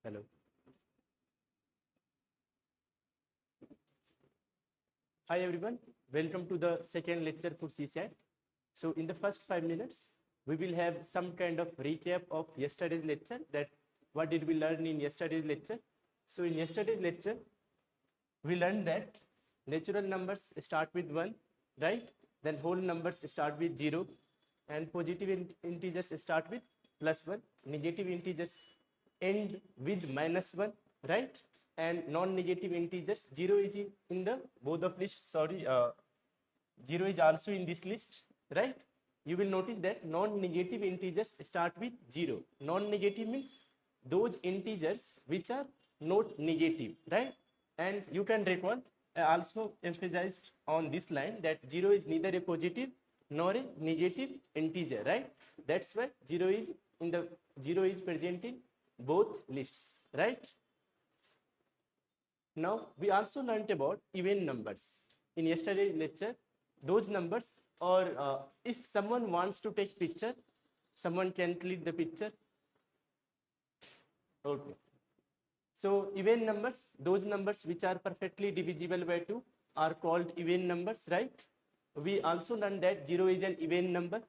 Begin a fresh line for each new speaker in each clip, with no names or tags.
Hello. Hi everyone, welcome to the second lecture for CSAT. So in the first 5 minutes, we will have some kind of recap of yesterday's lecture, that what did we learn in yesterday's lecture. So in yesterday's lecture, we learned that natural numbers start with 1, right? Then whole numbers start with 0 and positive integers start with +1. Negative integers end with -1, right? And non-negative integers, 0 is in the both of lists, 0 is also in this list, right? You will notice that non-negative integers start with 0. Non-negative means those integers which are not negative, right? And you can recall, I also emphasized on this line that 0 is neither a positive nor a negative integer, right? That's why 0 is present in both lists, right? Now we also learnt about even numbers in yesterday's lecture. Those numbers, or if someone wants to take picture, someone can click the picture. Okay. So even numbers, those numbers which are perfectly divisible by 2 are called even numbers, right? We also learned that 0 is an even number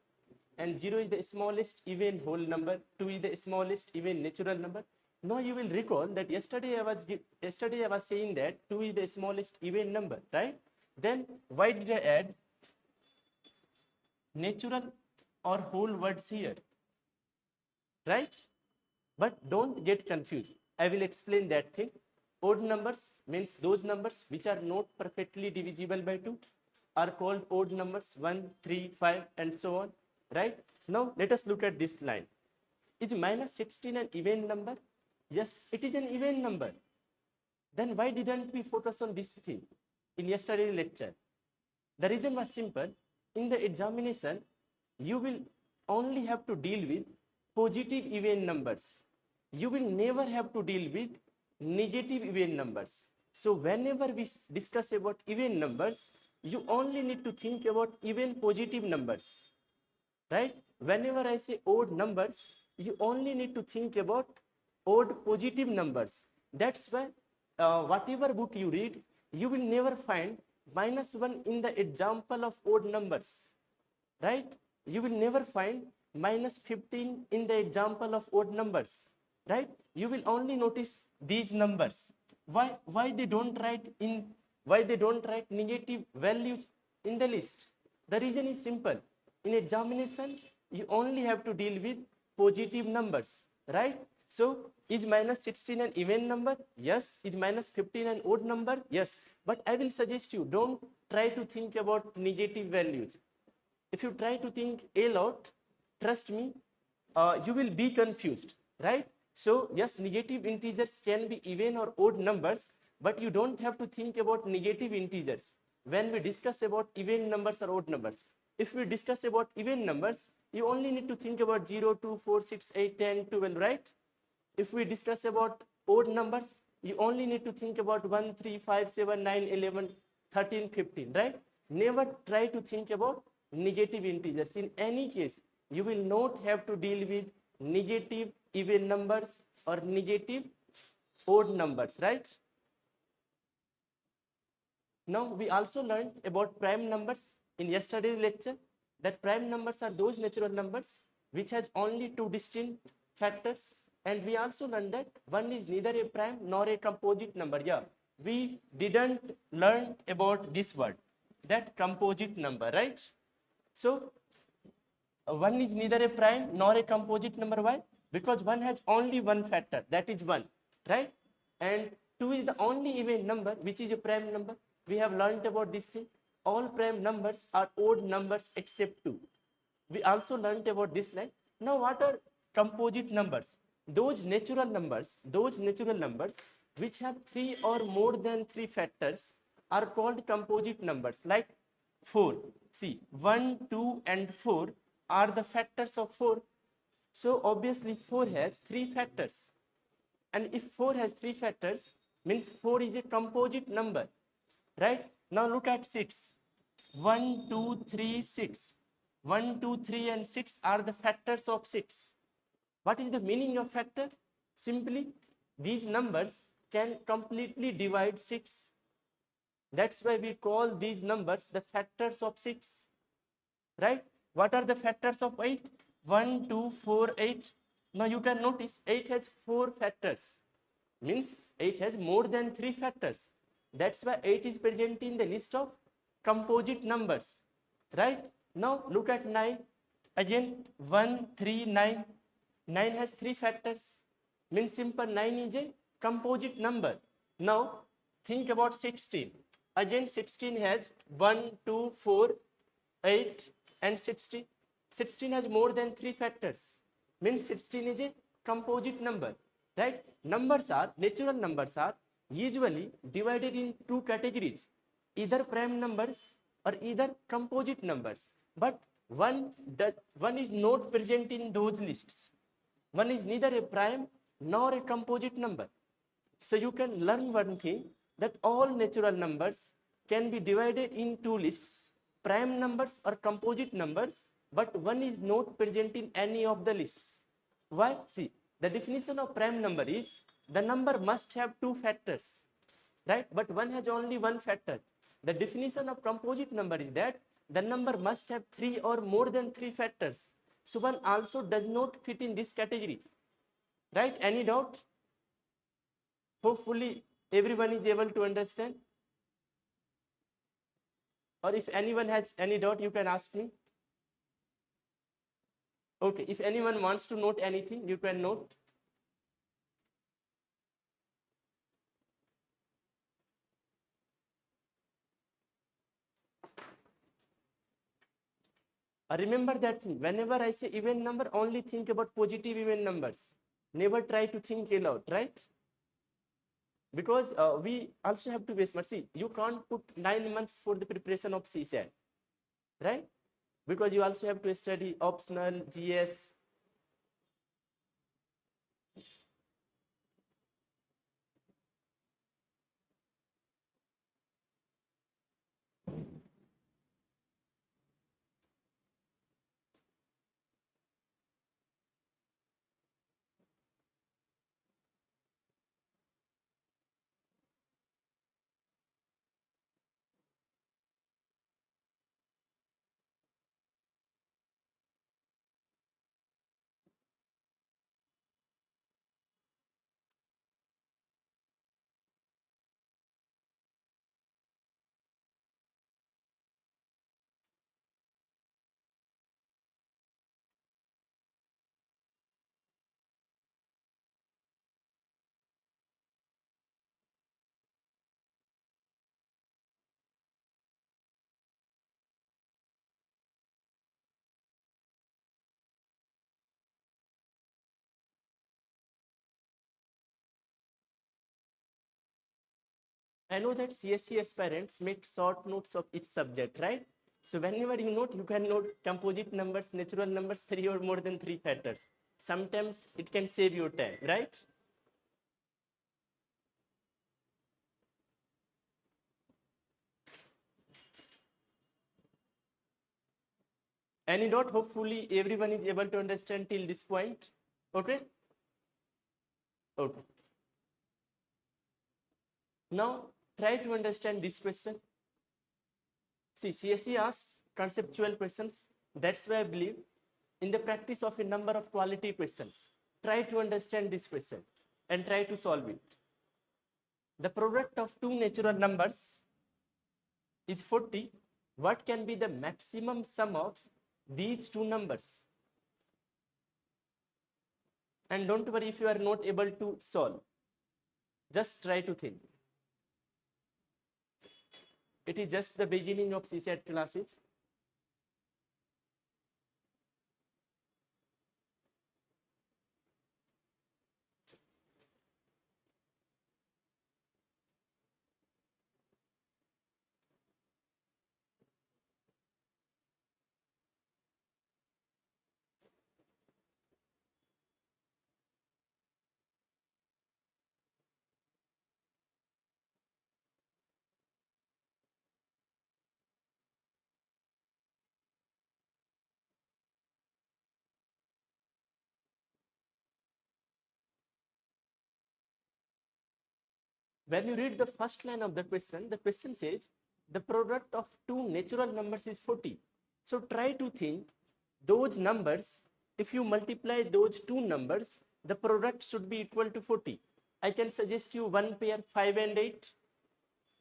and 0 is the smallest even whole number, 2 is the smallest even natural number. Now you will recall that yesterday I was saying that 2 is the smallest even number, right? Then why did I add natural or whole words here, right? But don't get confused. I will explain that thing. Odd numbers means those numbers which are not perfectly divisible by 2 are called odd numbers, 1, 3, 5 and so on, right? Now let us look at this line. Is -16 an even number? Yes, it is an even number. Then why didn't we focus on this thing in yesterday's lecture? The reason was simple. In the examination, you will only have to deal with positive even numbers. You will never have to deal with negative even numbers. So whenever we discuss about even numbers, you only need to think about even positive numbers, right? Whenever I say odd numbers, you only need to think about odd positive numbers. That's why whatever book you read, you will never find -1 in the example of odd numbers, right? You will never find -15 in the example of odd numbers, right? You will only notice these numbers. Why they don't write negative values in the list? The reason is simple. In examination, you only have to deal with positive numbers, right? So is -16 an even number? Yes. Is -15 an odd number? Yes. But I will suggest you, don't try to think about negative values. If you try to think a lot, trust me, you will be confused, right? So yes, negative integers can be even or odd numbers, but you don't have to think about negative integers when we discuss about even numbers or odd numbers. If we discuss about even numbers, you only need to think about 0, 2, 4, 6, 8, 10, 12, right? If we discuss about odd numbers, you only need to think about 1, 3, 5, 7, 9, 11, 13, 15, right? Never try to think about negative integers. In any case, you will not have to deal with negative even numbers or negative odd numbers, right? Now we also learned about prime numbers in yesterday's lecture, that prime numbers are those natural numbers which has only two distinct factors, and we also learned that one is neither a prime nor a composite number. Yeah, we didn't learn about this word, that composite number, right? So one is neither a prime nor a composite number. Why? Because one has only one factor, that is 1, right? And 2 is the only even number which is a prime number. We have learned about this thing. All prime numbers are odd numbers except 2. We also learned about this line. Now what are composite numbers? Those natural numbers which have 3 or more than 3 factors are called composite numbers. Like 4. See, 1, 2 and 4 are the factors of 4. So obviously 4 has 3 factors. And if 4 has 3 factors, means 4 is a composite number, right? Now look at 6. 1, 2, 3, 6. 1, 2, 3 and 6 are the factors of 6. What is the meaning of factor? Simply, these numbers can completely divide 6. That's why we call these numbers the factors of 6. Right? What are the factors of 8? 1, 2, 4, 8. Now you can notice 8 has 4 factors. Means 8 has more than 3 factors. That's why 8 is present in the list of composite numbers. Right? Now look at 9. Again 1, 3, 9. 9 has 3 factors. Means simple 9 is a composite number. Now think about 16. Again 16 has 1, 2, 4, 8 and 16. 16 has more than 3 factors. Means 16 is a composite number. Right? Natural numbers are usually divided in two categories, either prime numbers or either composite numbers. But one is not present in those lists. One is neither a prime nor a composite number. So you can learn one thing, that all natural numbers can be divided in two lists, prime numbers or composite numbers, but one is not present in any of the lists. Why? See, the definition of prime number is the number must have two factors, right? But one has only one factor. The definition of composite number is that the number must have three or more than three factors. So one also does not fit in this category, right? Any doubt? Hopefully everyone is able to understand. Or if anyone has any doubt, you can ask me. Okay, if anyone wants to note anything, you can note. Remember that thing. Whenever I say even number, only think about positive even numbers. Never try to think aloud, right? Because we also have to be smart. See, you can't put 9 months for the preparation of CSAT, right? Because you also have to study optional, GS. I know that CSC aspirants make short notes of each subject, right? So whenever you note, you can note composite numbers, natural numbers, three or more than three factors. Sometimes it can save your time, right? Any doubt? Hopefully everyone is able to understand till this point. Okay? Okay. Now try to understand this question. See, CSE asks conceptual questions. That's why I believe in the practice of a number of quality questions. Try to understand this question and try to solve it. The product of two natural numbers is 40. What can be the maximum sum of these two numbers? And don't worry if you are not able to solve. Just try to think. It is just the beginning of CSAT classes. When you read the first line of the question says the product of two natural numbers is 40. So try to think those numbers, if you multiply those two numbers, the product should be equal to 40. I can suggest you one pair, 5 and 8.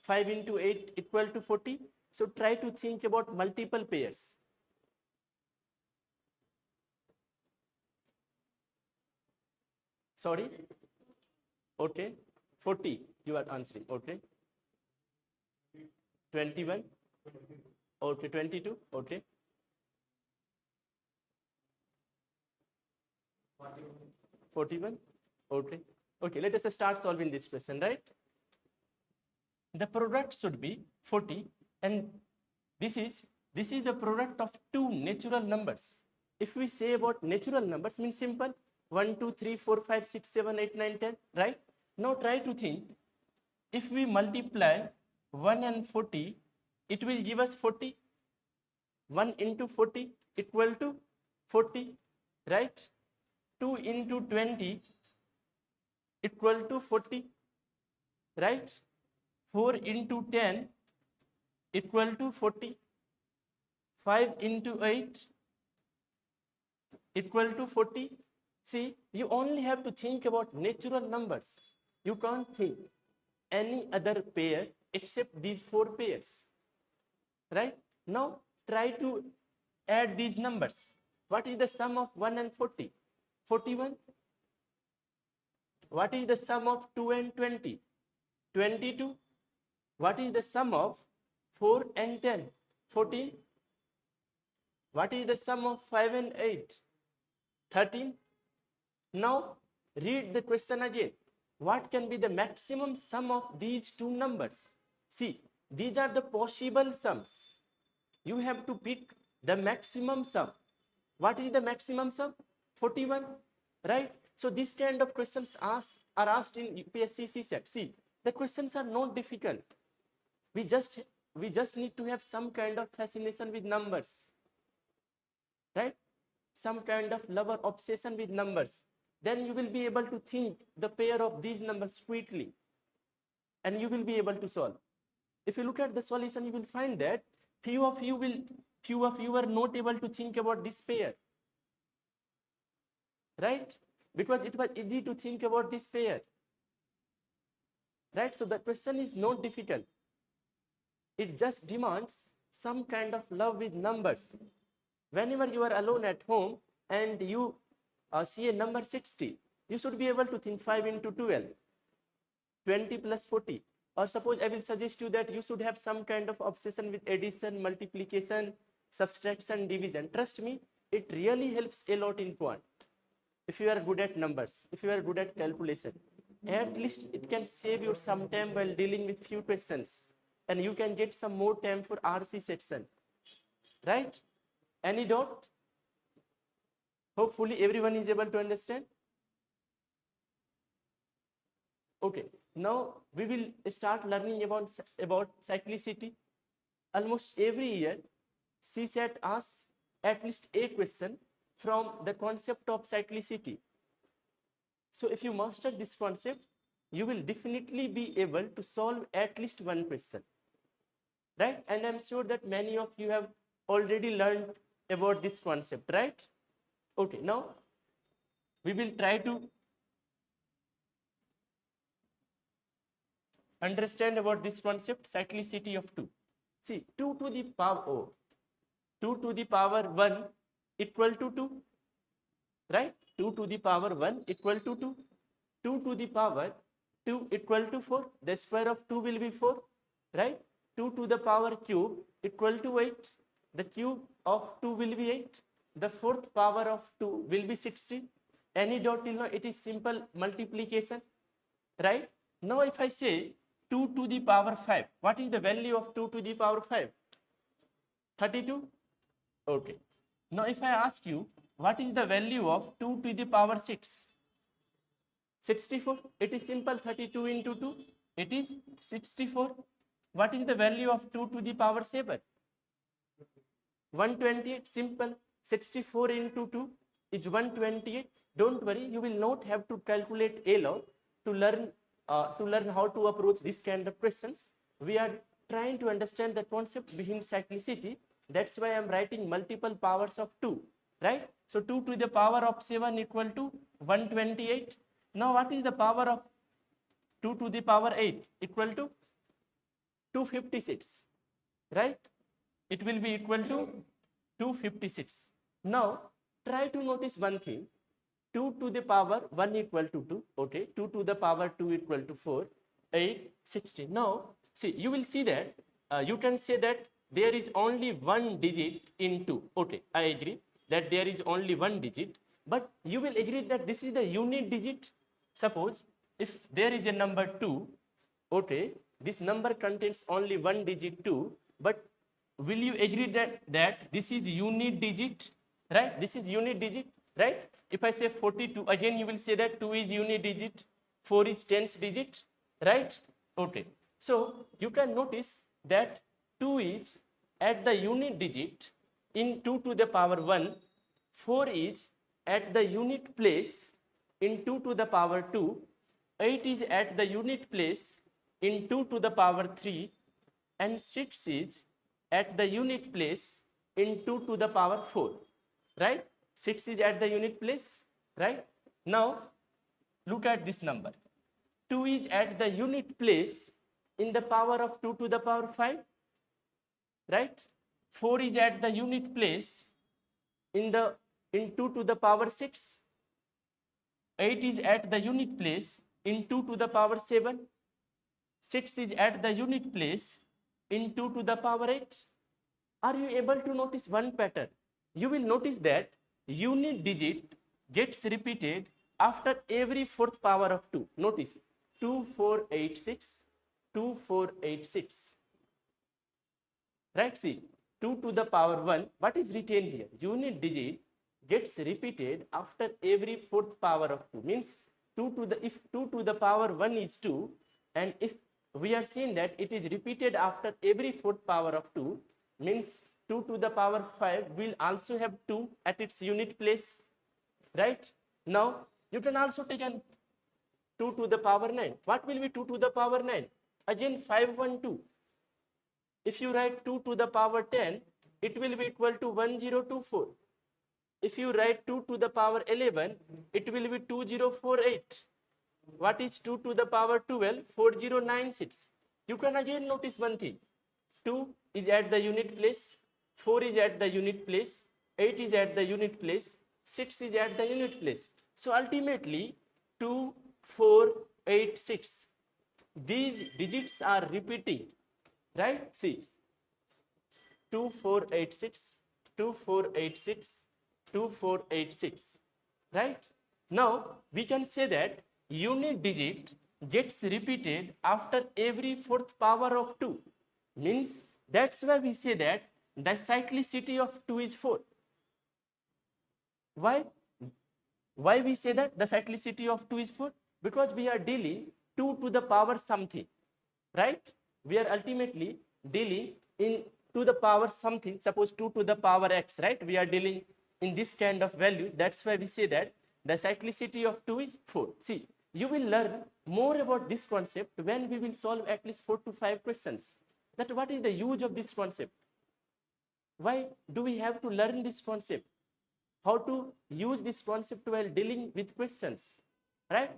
5 into 8 equal to 40. So try to think about multiple pairs. Sorry? Okay. 40 you are answering. Okay. 21. Okay. 22. Okay. 41. Okay. Okay. Let us start solving this question, right? The product should be 40, and this is the product of two natural numbers. If we say about natural numbers, means simple 1, 2, 3, 4, 5, 6, 7, 8, 9, 10, right? Now try to think, if we multiply 1 and 40, it will give us 40. 1 into 40 equal to 40, right? 2 into 20 equal to 40, right? 4 into 10 equal to 40. 5 into 8 equal to 40. See, you only have to think about natural numbers. You can't think any other pair except these four pairs, right? Now try to add these numbers. What is the sum of 1 and 40? 41. What is the sum of 2 and 20? 22. What is the sum of 4 and 10? 14. What is the sum of 5 and 8? 13. Now read the question again. What can be the maximum sum of these two numbers? See, these are the possible sums. You have to pick the maximum sum. What is the maximum sum? 41, right? So this kind of questions are asked in UPSC CSAT. See, the questions are not difficult. We just need to have some kind of fascination with numbers, right? Some kind of love or obsession with numbers. Then you will be able to think the pair of these numbers quickly, and you will be able to solve. If you look at the solution, you will find that few of you were not able to think about this pair, right? Because it was easy to think about this pair, right? So the question is not difficult. It just demands some kind of love with numbers. Whenever you are alone at home and you see a number 60, you should be able to think 5 into 12, 20 plus 40. Or suppose I will suggest you that you should have some kind of obsession with addition, multiplication, subtraction, division. Trust me, it really helps a lot in quant. If you are good at numbers, if you are good at calculation, at least it can save you some time while dealing with few questions, and you can get some more time for RC section, right? Any doubt? Hopefully everyone is able to understand. Okay, now we will start learning about cyclicity. Almost every year CSAT asks at least a question from the concept of cyclicity. So if you master this concept, you will definitely be able to solve at least one question, right? And I'm sure that many of you have already learned about this concept, right? Okay, now we will try to understand about this concept, cyclicity of 2. See, 2 to the power 2 to the power 1 equal to 2, right? 2 to the power 1 equal to 2. 2 to the power 2 equal to 4. The square of 2 will be 4, right? 2 to the power cube equal to 8. The cube of 2 will be 8. The fourth power of 2 will be 16. Any doubt till now? It is simple multiplication, right? Now if I say 2 to the power 5, what is the value of 2 to the power 5? 32. Okay. Now if I ask you, what is the value of 2 to the power 6? 64. It is simple, 32 into 2. It is 64. What is the value of 2 to the power 7? 128. Simple. 64 into 2 is 128. Don't worry, you will not have to calculate a lot to learn to learn how to approach this kind of questions, we are trying to understand the concept behind cyclicity. That's why I'm writing multiple powers of 2, right? So 2 to the power of 7 equal to 128. Now what is the power of 2 to the power 8 equal to 256, right? It will be equal to 256. Now try to notice one thing. 2 to the power 1 equal to 2, okay, 2 to the power 2 equal to 4, 8, 16. Now see, you will see that you can say that there is only one digit in 2, okay, I agree that there is only one digit, but you will agree that this is the unit digit. Suppose if there is a number 2, okay, this number contains only one digit 2, but will you agree that this is unit digit, right? This is unit digit, right? If I say 42, again you will say that 2 is unit digit, 4 is tens digit, right? Okay, so you can notice that 2 is at the unit digit in 2 to the power 1, 4 is at the unit place in 2 to the power 2, 8 is at the unit place in 2 to the power 3, and 6 is at the unit place in 2 to the power 4, right? 6 is at the unit place, right? Now look at this number. 2 is at the unit place in the power of 2 to the power 5, right? 4 is at the unit place in 2 to the power 6. 8 is at the unit place in 2 to the power 7. 6 is at the unit place in 2 to the power 8. Are you able to notice one pattern? You will notice that unit digit gets repeated after every fourth power of 2. Notice 2486, 2486. Right? See, 2 to the power 1, what is written here? Unit digit gets repeated after every fourth power of 2. Means 2 to the, if 2 to the power 1 is 2, and if we are saying that it is repeated after every fourth power of 2, means 2 to the power 5 will also have 2 at its unit place, right? Now you can also take an 2 to the power 9. What will be 2 to the power 9? Again 512. If you write 2 to the power 10, it will be equal to 1024. If you write 2 to the power 11, it will be 2048. What is 2 to the power 12? 4096. You can again notice one thing. 2 is at the unit place, 4 is at the unit place, 8 is at the unit place, 6 is at the unit place. So ultimately 2, 4, 8, 6. These digits are repeating, right? See, 2486, 2486, 2486, right? Now we can say that unit digit gets repeated after every fourth power of 2. Means that's why we say that the cyclicity of 2 is 4. Why? Why we say that the cyclicity of 2 is 4? Because we are dealing 2 to the power something, right? We are ultimately dealing in to the power something, suppose 2 to the power x, right? We are dealing in this kind of value. That's why we say that the cyclicity of 2 is 4. See, you will learn more about this concept when we will solve at least 4 to 5 questions. That what is the use of this concept? Why do we have to learn this concept? How to use this concept while dealing with questions, right?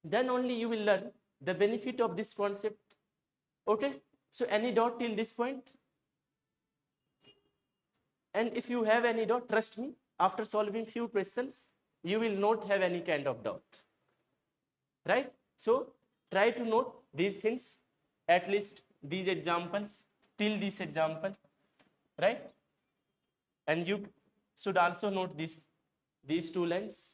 Then only you will learn the benefit of this concept. Okay, so any doubt till this point? And if you have any doubt, trust me, after solving few questions you will not have any kind of doubt, right? So try to note these things, at least these examples till this example, right? And you should also note these two lines,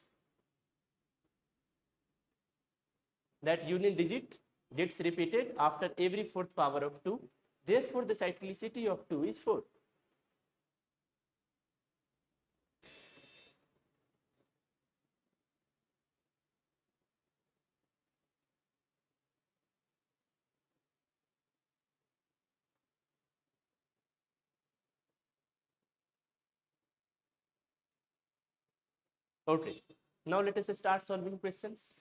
that unit digit gets repeated after every fourth power of 2. Therefore the cyclicity of 2 is 4. Okay, Now let us start solving questions.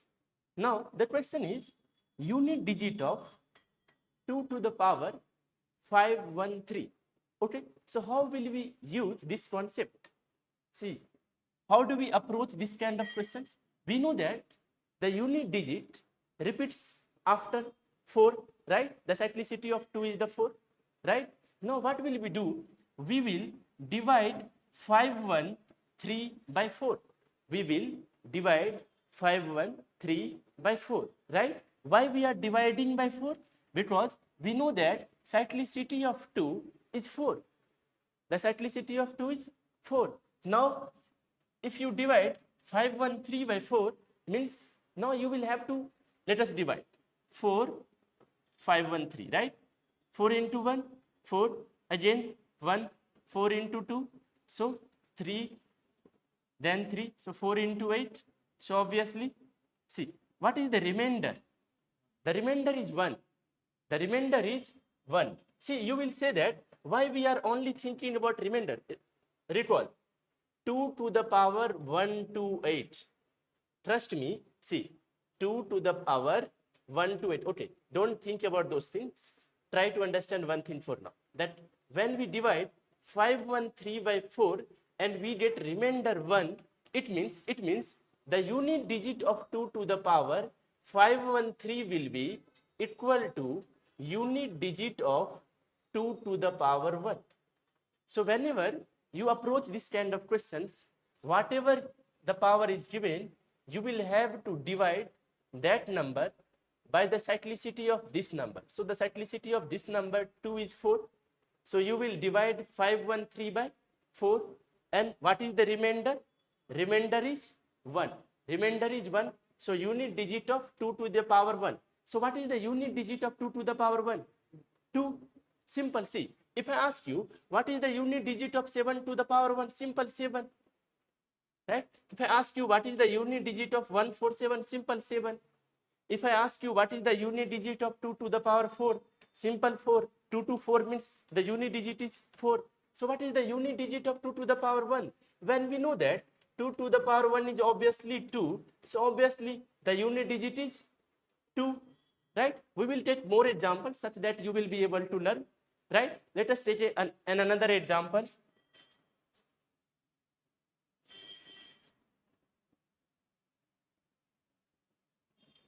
Now the question is unit digit of 2 to the power 513. Okay, so how will we use this concept? See, how do we approach this kind of questions? We know that the unit digit repeats after 4, right? The cyclicity of 2 is the 4, right? Now what will we do? We will divide 513 by 4. We will divide 513 by 4, right? Why we are dividing by 4? Because we know that cyclicity of 2 is 4. The cyclicity of 2 is 4. Now, if you divide 513 by 4, means now you will have to, let us divide 4, 513, right? 4 into 1, 4, again 1, 4 into 2, so 3, then 3, so 4 into 8. So obviously, see, what is the remainder? The remainder is 1. The remainder is 1. See, you will say that why we are only thinking about remainder. Recall, 2 to the power 128. Trust me, see, 2 to the power 128. Okay, don't think about those things. Try to understand one thing for now. That when we divide 513 by 4 and we get remainder 1, it means the unit digit of 2 to the power 513 will be equal to unit digit of 2 to the power 1. So whenever you approach this kind of questions, whatever the power is given, you will have to divide that number by the cyclicity of this number. So the cyclicity of this number 2 is 4. So you will divide 513 by 4. And what is the remainder? Remainder is 1. Remainder is 1. So unit digit of 2 to the power 1. So what is the unit digit of 2 to the power 1? 2. Simple. See, if I ask you, what is the unit digit of 7 to the power 1? Simple, 7. Right? If I ask you, what is the unit digit of 147? Simple, 7. If I ask you, what is the unit digit of 2 to the power 4? Simple, 4. 2 to 4 means the unit digit is 4. So what is the unit digit of 2 to the power 1? When we know that 2 to the power 1 is obviously 2, so obviously the unit digit is 2, right? We will take more examples such that you will be able to learn, right? Let us take another example.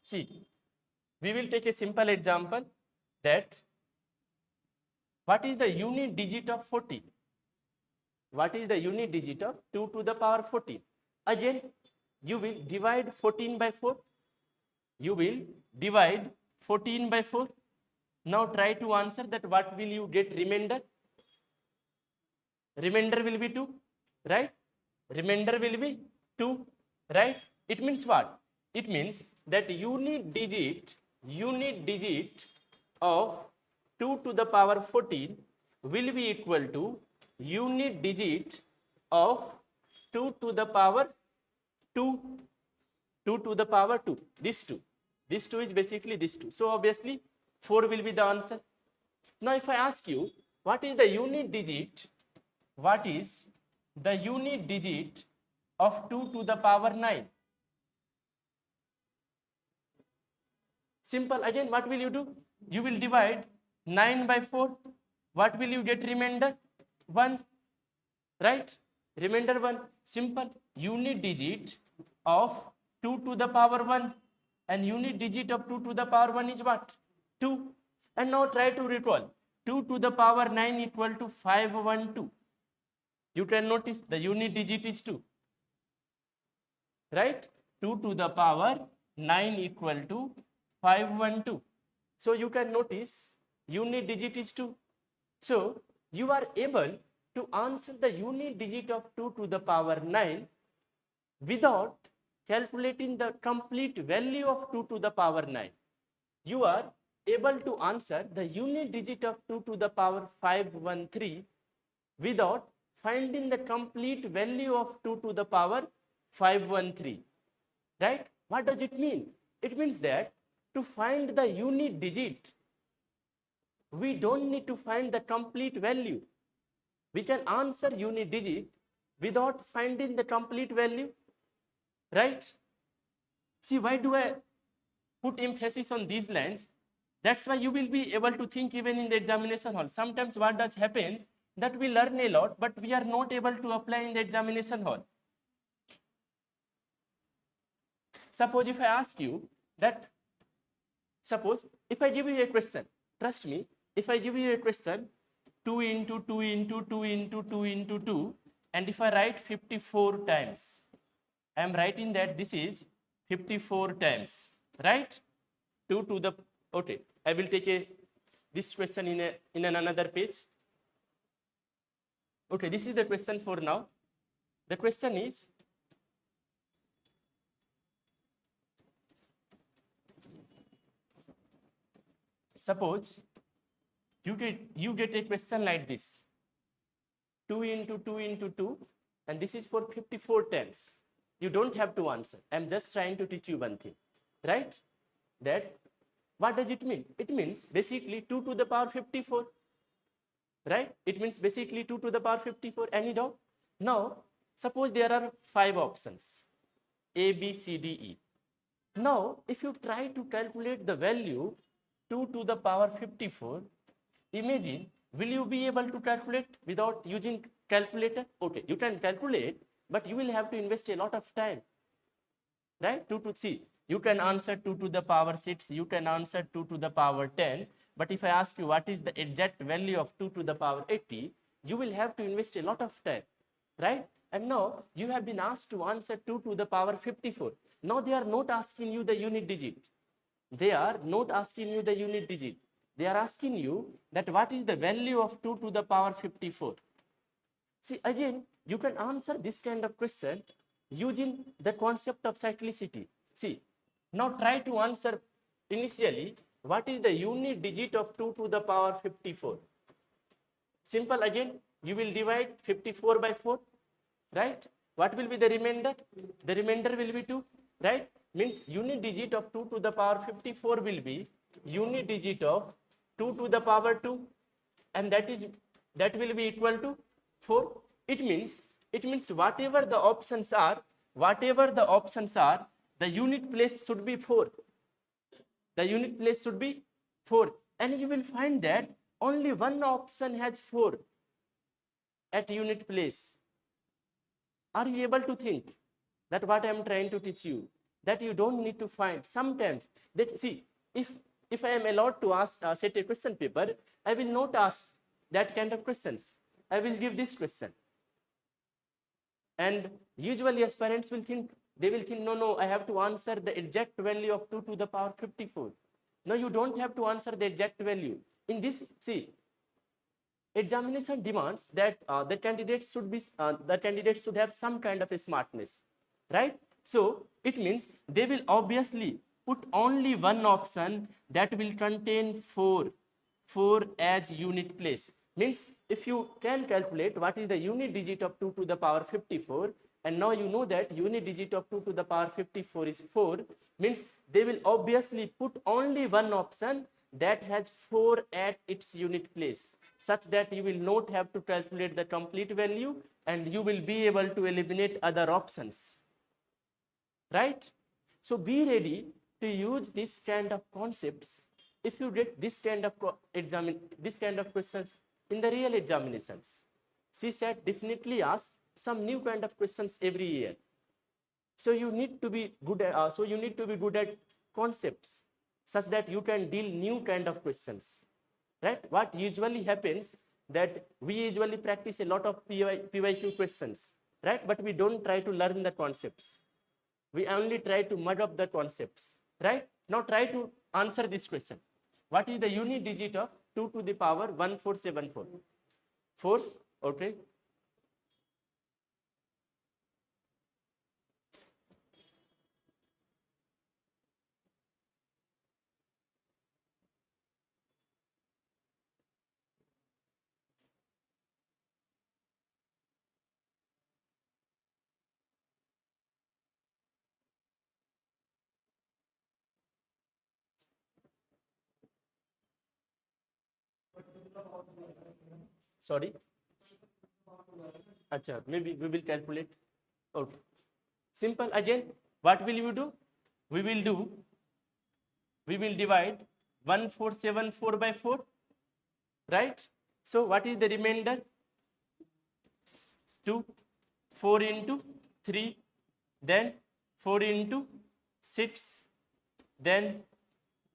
See, we will take a simple example that what is the unit digit of 14? What is the unit digit of 2 to the power 14? Again, you will divide 14 by 4. You will divide 14 by 4. Now try to answer that what will you get remainder? Remainder will be 2, right? Remainder will be 2, right? It means what? It means that unit digit of 2 to the power 14 will be equal to unit digit of 2 to the power 2. 2 to the power 2. This 2. This 2 is basically this 2. So obviously 4 will be the answer. Now if I ask you, what is the unit digit? What is the unit digit of 2 to the power 9? Simple. Again, what will you do? You will divide 9 by 4. What will you get remainder? 1. Right? Remainder 1. Simple. Unit digit of 2 to the power 1. And unit digit of 2 to the power 1 is what? 2. And now try to recall. 2 to the power 9 equal to 512. You can notice the unit digit is 2. Right? 2 to the power 9 equal to 512. So you can notice unit digit is 2. So you are able to answer the unit digit of 2 to the power 9 without calculating the complete value of 2 to the power 9. You are able to answer the unit digit of 2 to the power 513 without finding the complete value of 2 to the power 513. Right? What does it mean? It means that to find the unit digit, we don't need to find the complete value. We can answer unit digit without finding the complete value. right? See, why do I put emphasis on these lines? That's why you will be able to think even in the examination hall. Sometimes what does happen, that we learn a lot, but we are not able to apply in the examination hall. Suppose if I ask you that, suppose if I give you a question, trust me, if I give you a question, 2 into 2 into 2 into 2 into 2, and if I write 54 times, I am writing that this is 54 times, right? 2 to the, okay, I will take this question in another page. Okay, this is the question for now. The question is, suppose you get a question like this, 2 into 2 into 2, and this is for 54 times. You don't have to answer. I'm just trying to teach you one thing, right? That, what does it mean? It means basically 2 to the power 54, right? It means basically 2 to the power 54. Any doubt? Now, suppose there are 5 options, A, B, C, D, E. Now, if you try to calculate the value 2 to the power 54, imagine, will you be able to calculate without using calculator? Okay, you can calculate, but you will have to invest a lot of time, right? 2 to see, you can answer 2 to the power 6, you can answer 2 to the power 10, but if I ask you what is the exact value of 2 to the power 80, you will have to invest a lot of time, right? And now you have been asked to answer 2 to the power 54. Now they are not asking you the unit digit. They are not asking you the unit digit. They are asking you that what is the value of 2 to the power 54. See, again, you can answer this kind of question using the concept of cyclicity. See, now try to answer initially, what is the unit digit of 2 to the power 54? Simple again, you will divide 54 by 4, right? What will be the remainder? The remainder will be 2, right? Means unit digit of 2 to the power 54 will be unit digit of 2 to the power 2, and that will be equal to 4. It means whatever the options are, the unit place should be 4. The unit place should be 4, and you will find that only one option has 4 at unit place. Are you able to think that what I am trying to teach you? That you don't need to find. Sometimes, that see, if I am allowed to ask set a question paper, I will not ask that kind of questions. I will give this question. And usually aspirants will think, no, I have to answer the exact value of 2 to the power 54. No, you don't have to answer the exact value. In this, see, examination demands that the candidates should have some kind of a smartness, right? So it means they will obviously put only one option that will contain 4 as unit place. Means if you can calculate what is the unit digit of 2 to the power 54, and now you know that unit digit of 2 to the power 54 is 4, means they will obviously put only one option that has 4 at its unit place, such that you will not have to calculate the complete value and you will be able to eliminate other options, right? So be ready to use this kind of concepts if you get this kind of questions in the real examinations. CSAT definitely asks some new kind of questions every year. So you need to be good at concepts such that you can deal new kind of questions, right? What usually happens that we usually practice a lot of PYQ questions, right? But we don't try to learn the concepts. We only try to mud up the concepts, right? Now try to answer this question. What is the unit digit of 2 to the power 1474? 4, okay. Sorry. Acha, maybe we will calculate. Okay. Simple. Again, what will you do? We will divide 1474 by 4, right? So what is the remainder? 2, 4 into 3, then 4 into 6, then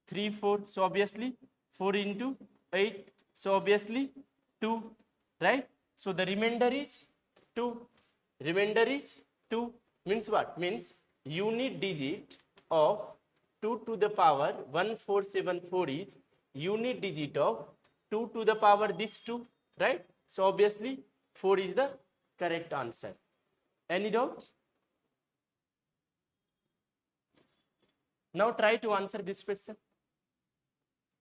3, 4, so obviously 4 into 8, so obviously 2, right? So the remainder is 2. Remainder is 2 means what? Means unit digit of 2 to the power 1474 is unit digit of 2 to the power this 2, right? So obviously 4 is the correct answer. Any doubt? Now try to answer this question.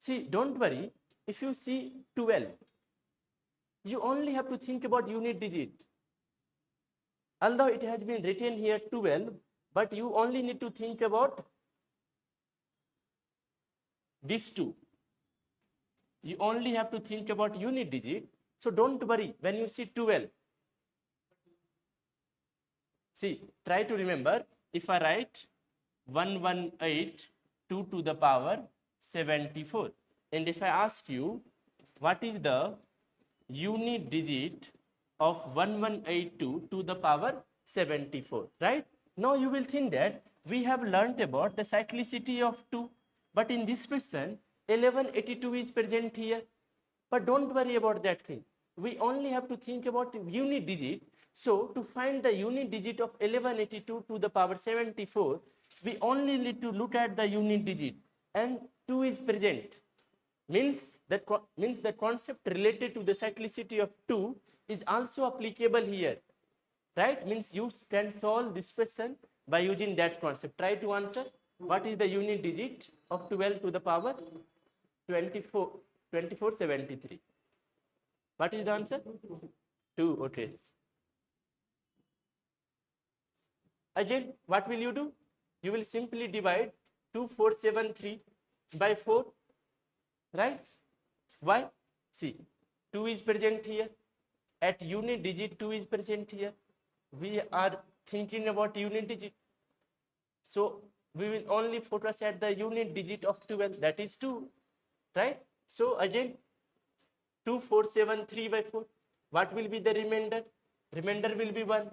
See, don't worry, if you see 12, you only have to think about unit digit. Although it has been written here 12, but you only need to think about these two. You only have to think about unit digit. So don't worry when you see 12. See, try to remember, if I write 118 2 to the power 74, and if I ask you what is the unit digit of 1182 to the power 74, right? Now you will think that we have learnt about the cyclicity of 2, but in this question 1182 is present here. But don't worry about that thing. We only have to think about unit digit. So to find the unit digit of 1182 to the power 74, we only need to look at the unit digit, and 2 is present. Means the concept related to the cyclicity of 2 is also applicable here, right? Means you can solve this question by using that concept. Try to answer what is the unit digit of 12 to the power 2473. What is the answer? 2. Okay. Again, what will you do? You will simply divide 2473 by 4, right? Why? See, 2 is present here. At unit digit 2 is present here. We are thinking about unit digit. So we will only focus at the unit digit of 12, that is 2, right? So again, 2473 by 4. What will be the remainder? Remainder will be 1.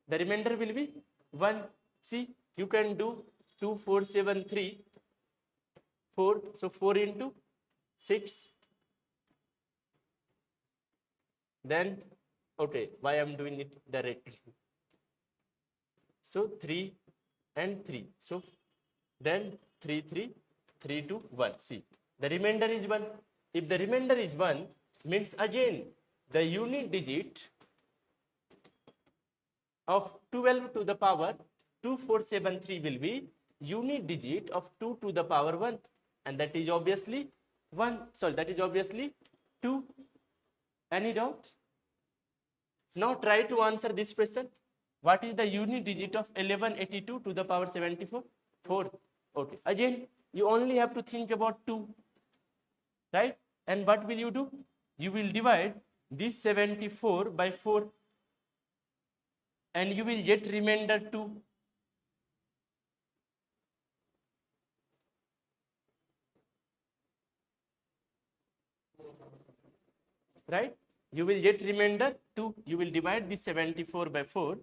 The remainder will be 1. See, you can do 2473 4. So 4 into 6. Then, okay, why I'm doing it directly? So 3 and 3. So then 3, 3, 3, 2, 1. See, the remainder is 1. If the remainder is 1, means again the unit digit of 12 to the power 2473 will be unit digit of 2 to the power 1, and that is obviously 1. Sorry, that is obviously 2. Any doubt? Now try to answer this question. What is the unit digit of 1182 to the power 74? 4. Okay. Again, you only have to think about 2, right? And what will you do? You will divide this 74 by 4, and you will get remainder 2. Right? You will get remainder 2. You will divide this 74 by 4.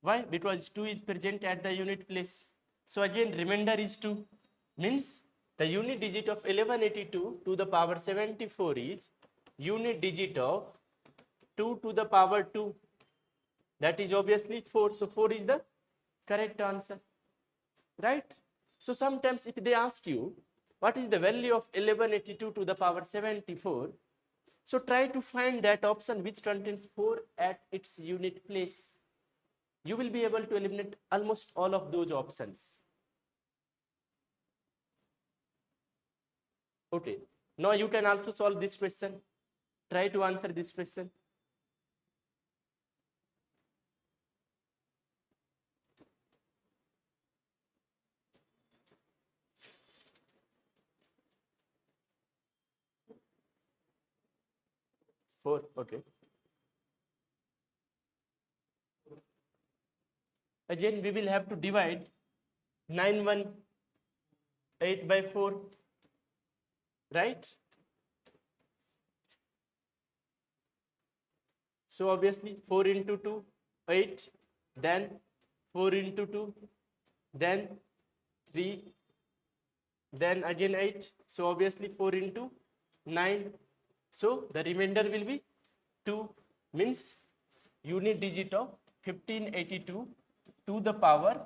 Why? Because 2 is present at the unit place. So again remainder is 2. Means the unit digit of 1182 to the power 74 is unit digit of 2 to the power 2. That is obviously 4. So 4 is the correct answer. Right? So sometimes if they ask you what is the value of 1182 to the power 74, so try to find that option which contains 4 at its unit place. You will be able to eliminate almost all of those options. Okay. Now you can also solve this question. Try to answer this question. Four. Okay. Again, we will have to divide 918 by 4, right? So obviously 4 into 2, 8, then 4 into 2, then 3, then again 8. So obviously 4 into 9. So the remainder will be 2, means unit digit of 1582 to the power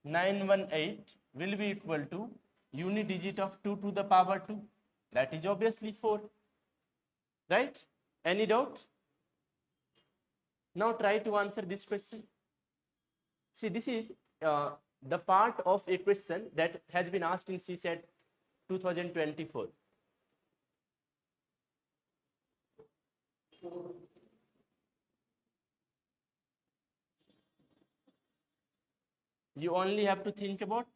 918 will be equal to unit digit of 2 to the power 2. That is obviously 4. Right? Any doubt? Now try to answer this question. See, this is the part of a question that has been asked in CSAT 2024. You only have to think about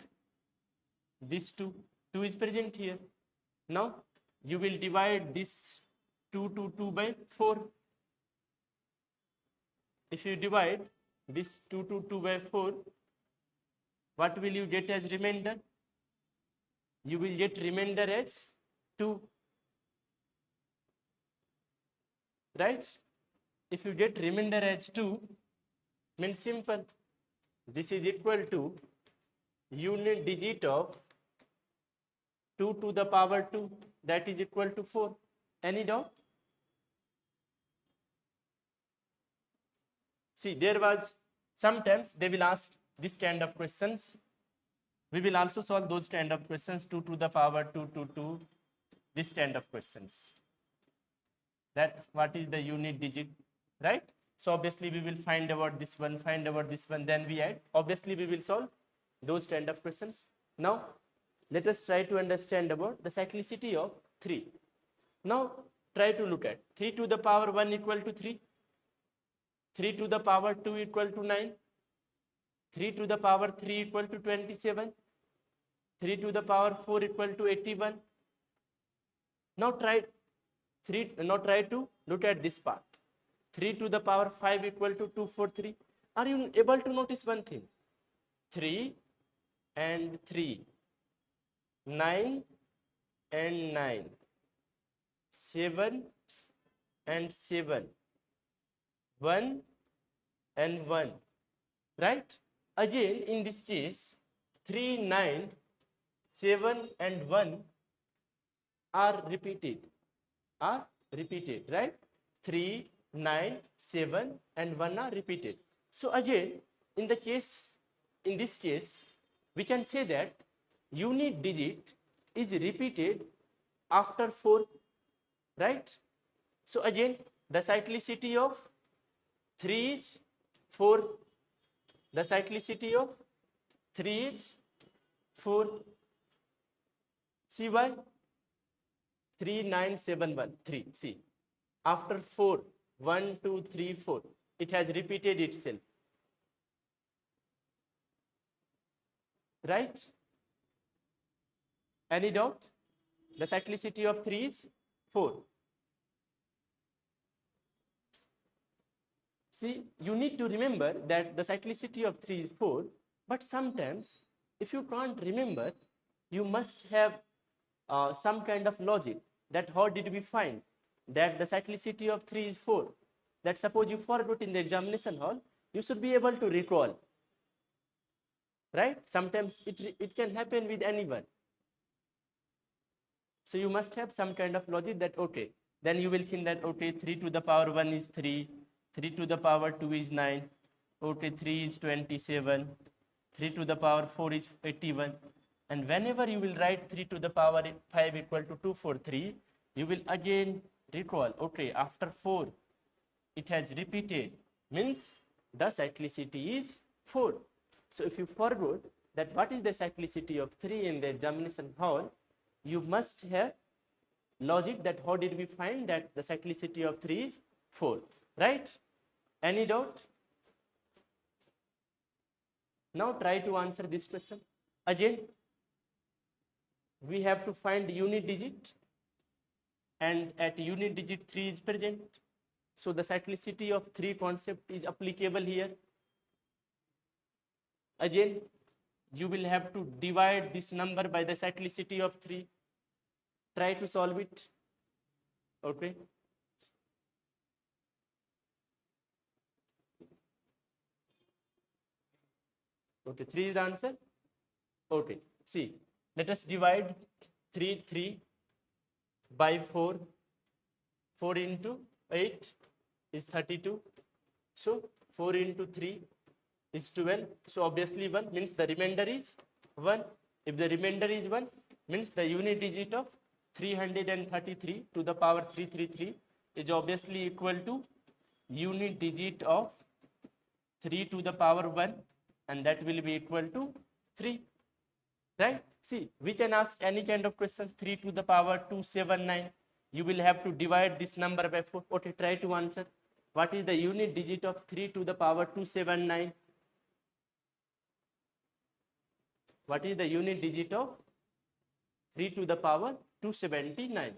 this 2. 2 is present here. Now you will divide this 2 to 2 by 4. If you divide this 2 to 2 by 4, what will you get as remainder? You will get remainder as 2. Right? If you get remainder as 2, means simple. This is equal to unit digit of 2 to the power 2, that is equal to 4. Any doubt? See, there was sometimes they will ask this kind of questions. We will also solve those kind of questions, 2 to the power 2 to 2, this kind of questions. That what is the unit digit, right? So obviously we will find about this one, then we add. Obviously we will solve those kind of questions. Now let us try to understand about the cyclicity of 3. Now try to look at 3 to the power 1 equal to 3, 3 to the power 2 equal to 9, 3 to the power 3 equal to 27, 3 to the power 4 equal to 81. Now try to look at this part. 3 to the power 5 equal to 243. Are you able to notice one thing? 3 and 3, 9 and 9, 7 and 7, 1 and 1, right? Again, in this case, 3, 9, 7 and 1 are repeated, right? 3, 9, 7 and 1 are repeated. So again, in this case, we can say that unit digit is repeated after 4, right? So again, the cyclicity of 3 is 4. The cyclicity of 3 is 4. See why? 3, 9, 7, 1, 3. See, after 4, 1, 2, 3, 4, it has repeated itself. Right? Any doubt? The cyclicity of 3 is 4. See, you need to remember that the cyclicity of 3 is 4, but sometimes if you can't remember, you must have some kind of logic that how did we find that the cyclicity of 3 is 4. That suppose you forgot in the examination hall, you should be able to recall. Right? Sometimes it can happen with anyone. So you must have some kind of logic that, okay, then you will think that, okay, 3 to the power 1 is 3, 3 to the power 2 is 9, okay, 3 is 27, 3 to the power 4 is 81. And whenever you will write 3 to the power 5 equal to 243, you will again recall, okay, after 4, it has repeated, means the cyclicity is 4. So if you forgot that what is the cyclicity of 3 in the examination hall, you must have logic that how did we find that the cyclicity of 3 is 4, right? Any doubt? Now try to answer this question. Again, we have to find unit digit, and at unit digit 3 is present. So the cyclicity of 3 concept is applicable here. Again, you will have to divide this number by the cyclicity of 3. Try to solve it. Okay. Okay, 3 is the answer. Okay, see, let us divide 3 by 4. 4 into 8 is 32. So 4 into 3 is 12. So obviously 1 means the remainder is 1. If the remainder is 1, means the unit digit of 333 to the power 333 is obviously equal to unit digit of 3 to the power 1, and that will be equal to 3. Right? See, we can ask any kind of questions. 3 to the power 279. You will have to divide this number by 4. Okay, try to answer. What is the unit digit of 3 to the power 279? What is the unit digit of 3 to the power 279?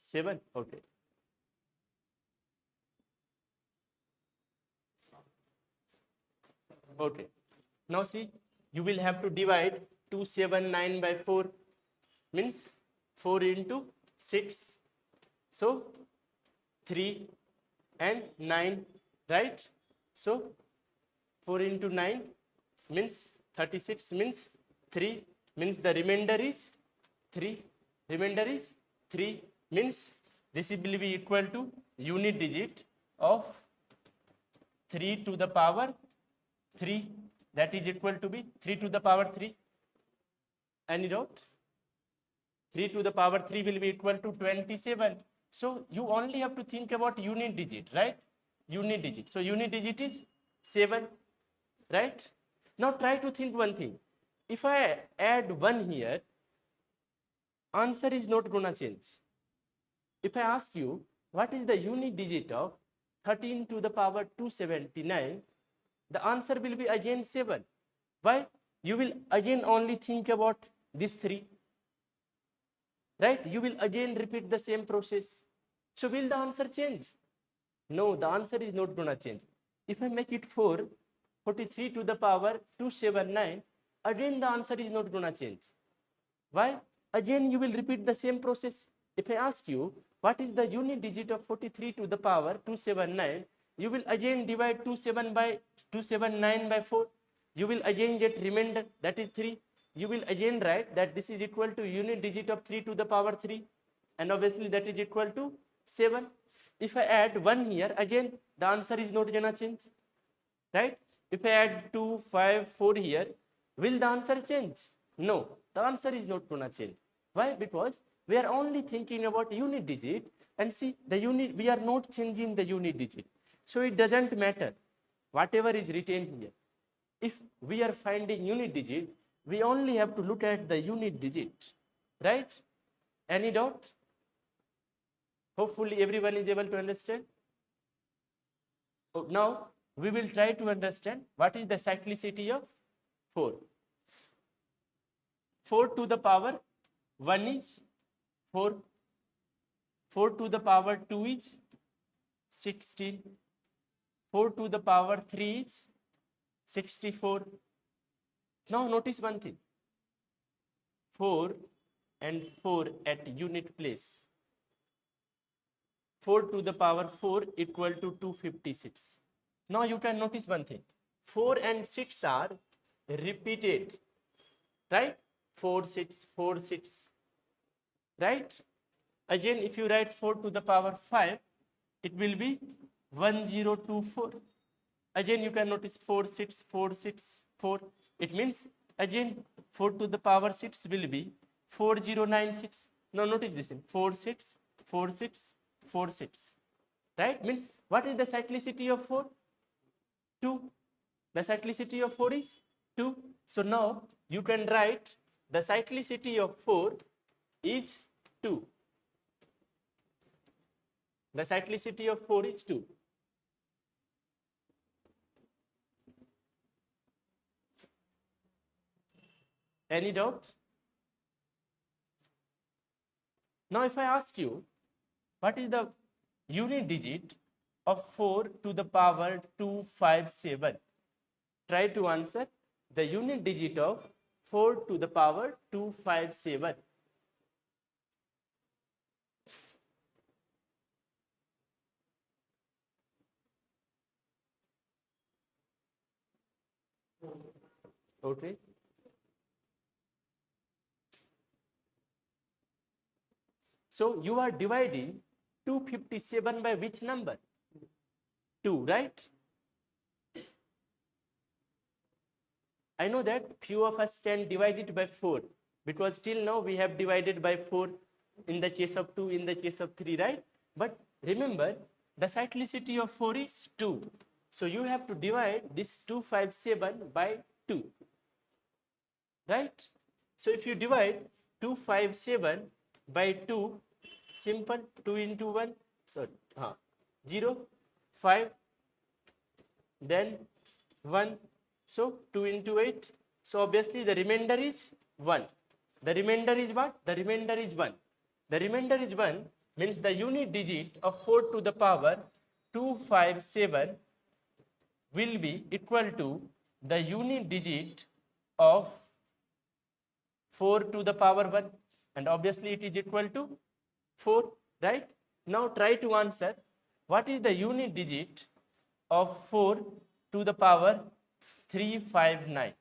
Seven. Okay. Okay. Now see, you will have to divide 279 by 4, means 4 into 6. So 3 and 9, right? So 4 into 9 means 36, means 3, means the remainder is 3. Remainder is 3, means this will be equal to unit digit of 3 to the power 3, that is equal to be 3 to the power 3. Any doubt? 3 to the power 3 will be equal to 27. So you only have to think about unit digit, right? Unit digit. So unit digit is 7, right? Now try to think one thing. If I add 1 here, answer is not gonna change. If I ask you what is the unit digit of 13 to the power 279, the answer will be again 7. Why? You will again only think about this 3. Right? You will again repeat the same process. So will the answer change? No, the answer is not going to change. If I make it 4, 43 to the power 279, again the answer is not going to change. Why? Again you will repeat the same process. If I ask you what is the unit digit of 43 to the power 279, you will again divide 279 by 4. You will again get remainder, that is 3. You will again write that this is equal to unit digit of 3 to the power 3, and obviously that is equal to 7. If I add 1 here, again the answer is not gonna change, right? If I add 2, 5, 4 here, will the answer change? No, the answer is not gonna change. Why? Because we are only thinking about unit digit, and see the unit, we are not changing the unit digit. So it doesn't matter whatever is written here. If we are finding unit digit, we only have to look at the unit digit, right? Any doubt? Hopefully everyone is able to understand. Now we will try to understand what is the cyclicity of 4. 4 to the power 1 is 4. 4 to the power 2 is 16. 4 to the power 3 is 64. Now notice one thing. 4 and 4 at unit place. 4 to the power 4 equal to 256. Now you can notice one thing. 4 and 6 are repeated, right? 4, 6, 4, 6, right? Again, if you write 4 to the power 5, it will be 1024. Again, you can notice 4, 6, 4, 6, 4. It means again 4 to the power 6 will be 4096. Now notice this thing, 4, 6, 4, 6, 4, 6. Right? Means what is the cyclicity of 4? 2. The cyclicity of 4 is 2. So now you can write the cyclicity of 4 is 2. The cyclicity of 4 is 2. Any doubt? Now if I ask you What is the unit digit of 4 to the power 257? Try to answer the unit digit of 4 to the power 257. Okay. So you are dividing 257 by which number? 2, right? I know that few of us can divide it by 4 because till now we have divided by 4 in the case of 2, in the case of 3, right? But remember, the cyclicity of 4 is 2. So you have to divide this 257 by 2, right? So if you divide 257 by 2, simple, 2 into 1, sorry, 0, 5, then 1, so 2 into 8, so obviously the remainder is 1. The remainder is what? The remainder is 1. The remainder is 1 means the unit digit of 4 to the power 257 will be equal to the unit digit of 4 to the power 1, and obviously it is equal to 4, right? Now try to answer what is the unit digit of 4 to the power 359.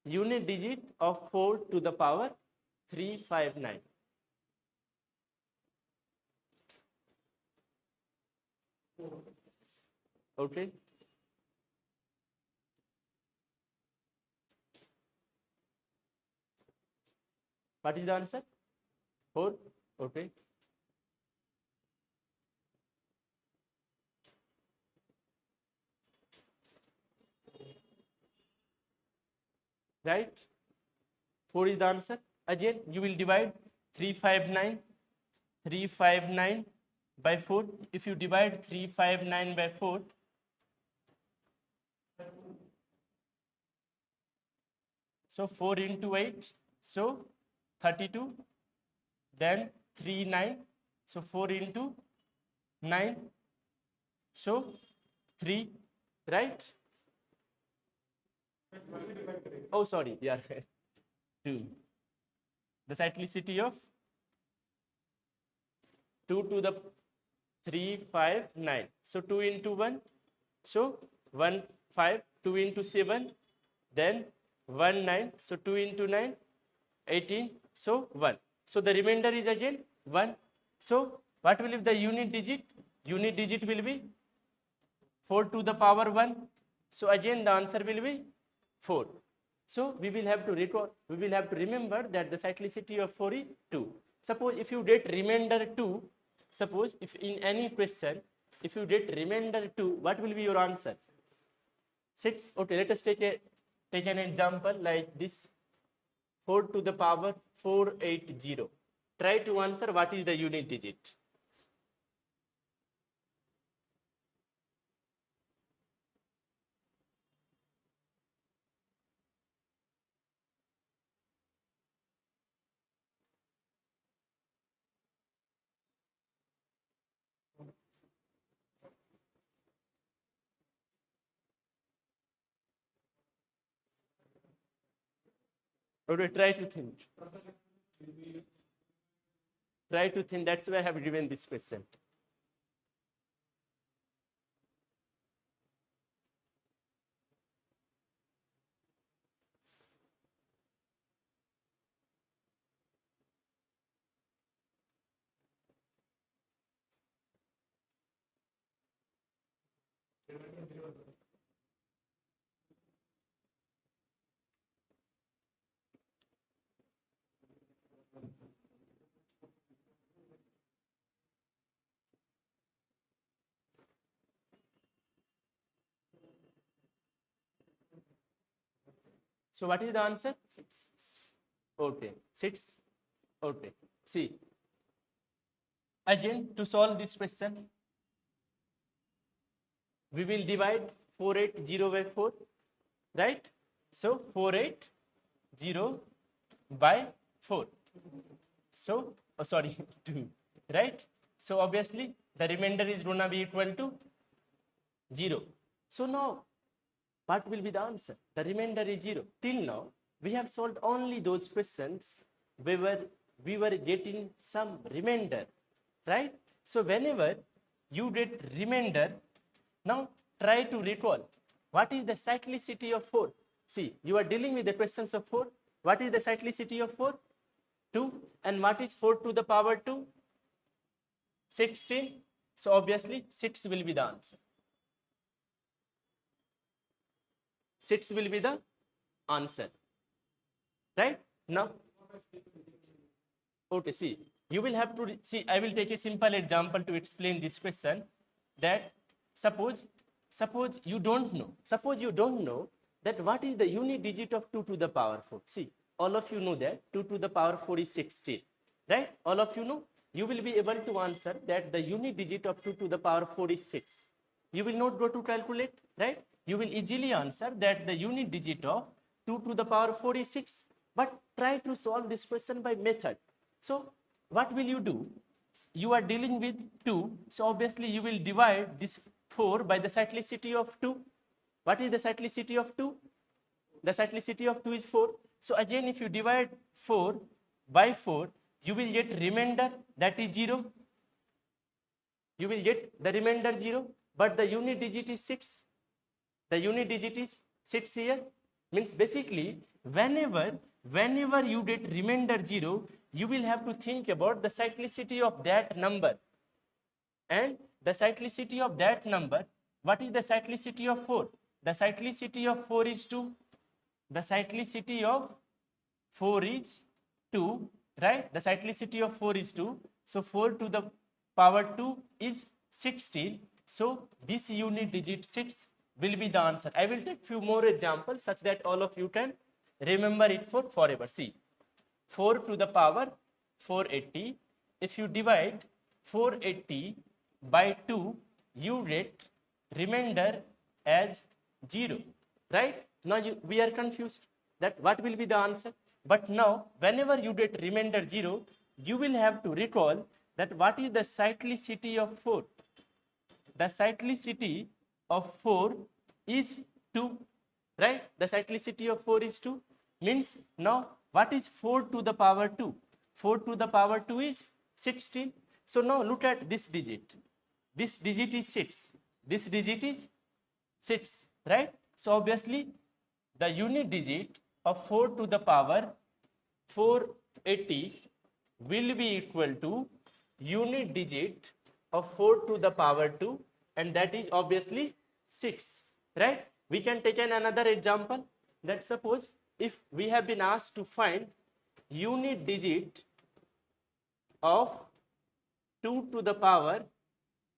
Unit digit of 4 to the power 359. Okay. What is the answer? 4. Okay. Right? 4 is the answer. Again, you will divide 359 by 4. If you divide 359 by 4, so 4 into 8, so 32, then 39, so 4 into 9, so 3, right? Oh, sorry, yeah, 2. The cyclicity of 2 to the 359. So 2 into 1, so 1, 5, 2 into 7, then 1, 9, so 2 into 9, 18, so 1. So the remainder is again 1. So what will be the unit digit? Unit digit will be 4 to the power 1. So again the answer will be 4. So we will have to record, we will have to remember that the cyclicity of 4 is 2. Suppose if you get remainder 2, suppose if in any question, if you get remainder 2, what will be your answer? 6. Okay, let us take an example like this. 4 to the power 480. Try to answer what is the unit digit. Okay, try to think. Try to think. That's why I have given this question. So what is the answer? 6. Okay, 6. Okay. See, again to solve this question, we will divide 480 by 4, right? So 480 by 4. So oh sorry 2, right? So obviously the remainder is going to be equal to 0. So now what will be the answer? The remainder is 0. Till now we have solved only those questions where we were getting some remainder, right? So whenever you get remainder, now try to recall what is the cyclicity of 4. See, you are dealing with the questions of 4. What is the cyclicity of 4? 2. And what is 4 to the power 2? 16. So obviously 6 will be the answer. 6 will be the answer, right? Now, okay, see, you will have to see, I will take a simple example to explain this question. That suppose you don't know that what is the unit digit of 2 to the power 4. See, all of you know that 2 to the power 4 is 16, right? All of you know. You will be able to answer that the unit digit of 2 to the power 4 is 6. You will not go to calculate, right? You will easily answer that the unit digit of 2 to the power 4 is 6. But try to solve this question by method. So what will you do? You are dealing with 2. So obviously you will divide this 4 by the cyclicity of 2. What is the cyclicity of 2? The cyclicity of 2 is 4. So again, if you divide 4 by 4, you will get remainder, that is 0. You will get the remainder 0, but the unit digit is 6. The unit digit is 6 here. Means basically, whenever you get remainder 0, you will have to think about the cyclicity of that number. And the cyclicity of that number, what is the cyclicity of 4? The cyclicity of 4 is 2. The cyclicity of 4 is 2, right? The cyclicity of 4 is 2. So 4 to the power 2 is 16. So this unit digit 6 will be the answer. I will take few more examples such that all of you can remember it for forever. See, 4 to the power 480. If you divide 480 by 2, you get remainder as 0, right? Now we are confused that what will be the answer. But now whenever you get remainder 0, you will have to recall that what is the cyclicity of 4. The cyclicity of 4 is 2, right? The cyclicity of 4 is 2. Means now what is 4 to the power 2? 4 to the power 2 is 16. So now look at this digit. This digit is 6. This digit is 6, right? So obviously the unit digit of 4 to the power 480 will be equal to unit digit of 4 to the power 2, and that is obviously 6, right? We can take another example, that suppose if we have been asked to find unit digit of 2 to the power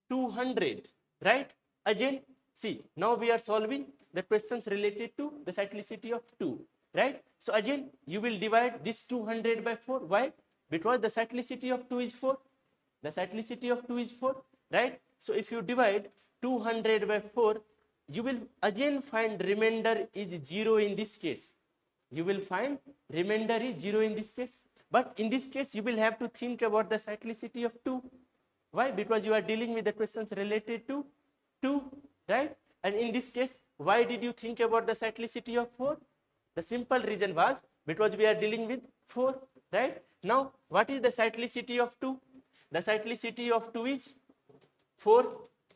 200, right? Again, see, now we are solving the questions related to the cyclicity of 2, right? So again, you will divide this 200 by 4. Why? Because the cyclicity of 2 is 4. The cyclicity of 2 is 4, right? So if you divide 200 by 4, you will again find remainder is 0 in this case. You will find remainder is 0 in this case. But in this case, you will have to think about the cyclicity of 2. Why? Because you are dealing with the questions related to 2, right? And in this case, why did you think about the cyclicity of 4? The simple reason was because we are dealing with 4, right? Now, what is the cyclicity of 2? The cyclicity of 2 is 4.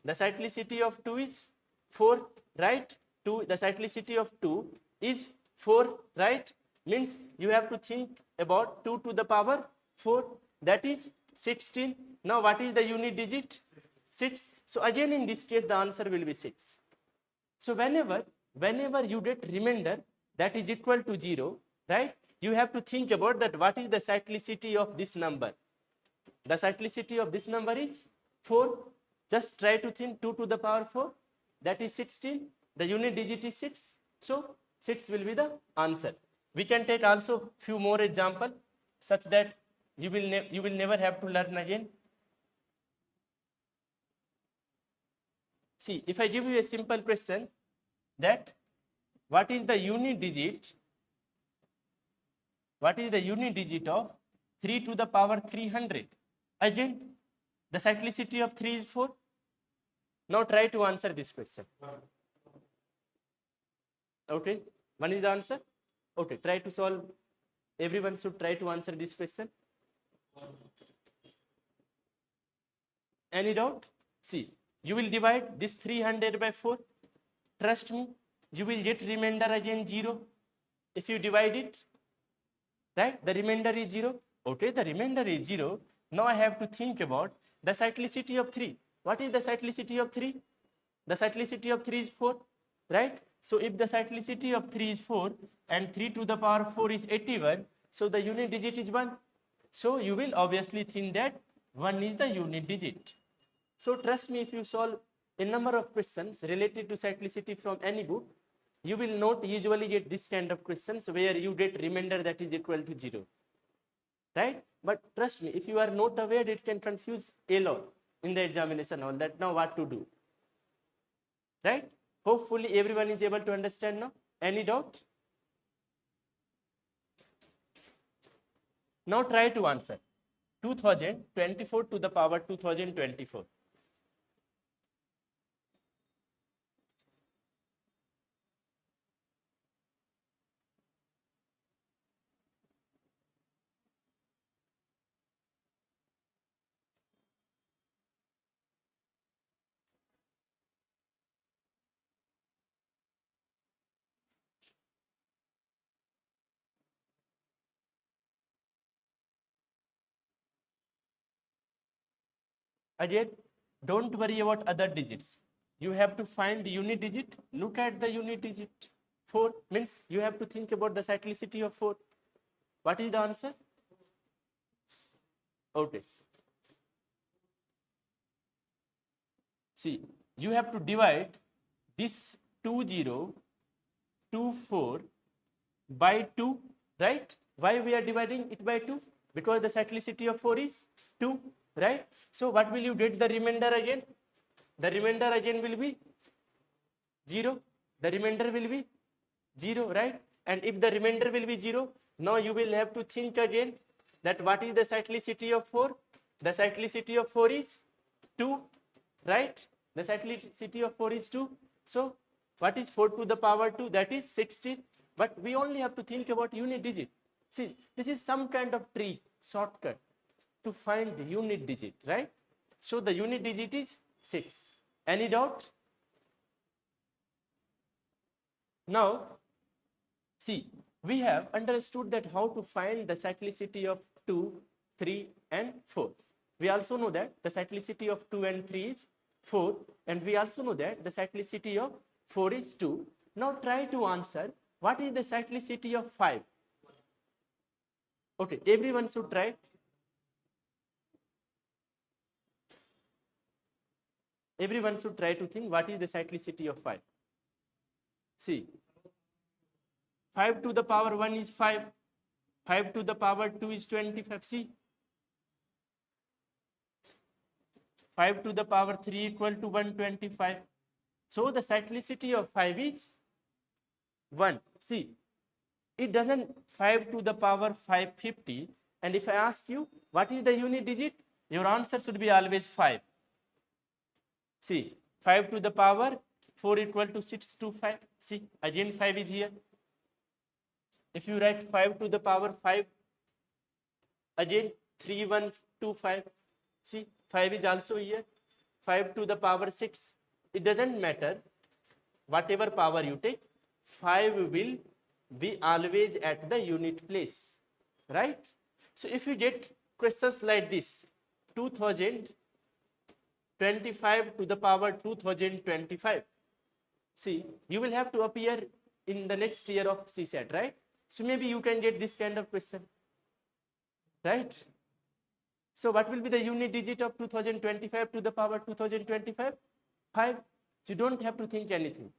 The cyclicity of 2 is 4, right? The cyclicity of 2 is 4, right? Means you have to think about 2 to the power 4, that is 16. Now what is the unit digit? 6. So again in this case the answer will be 6. So whenever you get remainder that is equal to 0, right? You have to think about that what is the cyclicity of this number. The cyclicity of this number is 4. Just try to think 2 to the power 4, that is 16. The unit digit is 6. So 6 will be the answer. We can take also few more example such that you will never have to learn again. See, if I give you a simple question that what is the unit digit of 3 to the power 300. Again, the cyclicity of 3 is 4. Now try to answer this question. Okay, one is the answer. Okay, try to solve. Everyone should try to answer this question. Any doubt? See, you will divide this 300 by 4. Trust me, you will get remainder again 0. If you divide it, right, the remainder is 0. Okay, the remainder is 0. Now I have to think about the cyclicity of 3. What is the cyclicity of 3? The cyclicity of 3 is 4, right? So if the cyclicity of 3 is 4 and 3 to the power 4 is 81, so the unit digit is 1. So you will obviously think that 1 is the unit digit. So trust me, if you solve a number of questions related to cyclicity from any book, you will not usually get this kind of questions where you get remainder that is equal to 0. Right? But trust me, if you are not aware, it can confuse a lot in the examination on that now what to do. Right? Hopefully everyone is able to understand now. Any doubt? Now try to answer 2024 to the power 2024. Again, don't worry about other digits. You have to find the unit digit. Look at the unit digit. 4 means you have to think about the cyclicity of 4. What is the answer? Okay. See, you have to divide this 2024 by 2, right? Why we are dividing it by 2? Because the cyclicity of 4 is 2, right? So what will you get the remainder again? The remainder again will be 0. The remainder will be 0, right? And if the remainder will be 0, now you will have to think again that what is the cyclicity of 4? The cyclicity of 4 is 2, right? The cyclicity of 4 is 2. So what is 4 to the power 2? That is 16. But we only have to think about unit digit. See, this is some kind of trick, shortcut to find the unit digit, right? So the unit digit is 6. Any doubt? Now, see, we have understood that how to find the cyclicity of 2, 3 and 4. We also know that the cyclicity of 2 and 3 is 4, and we also know that the cyclicity of 4 is 2. Now try to answer what is the cyclicity of 5. Okay, everyone should try. Everyone should try to think what is the cyclicity of 5. See, 5 to the power 1 is 5. 5 to the power 2 is 25. See, 5 to the power 3 equal to 125. So the cyclicity of 5 is 1. See, it doesn't 5 to the power 550. And if I ask you what is the unit digit, your answer should be always 5. See, 5 to the power 4 equal to 625. See, again 5 is here. If you write 5 to the power 5, again 3125. See, 5 is also here. 5 to the power 6. It doesn't matter whatever power you take, 5 will be always at the unit place, right? So if you get questions like this, 2025 to the power 2025, see, you will have to appear in the next year of CSAT, right? So maybe you can get this kind of question, right? So what will be the unit digit of 2025 to the power 2025? 5. You don't have to think anything,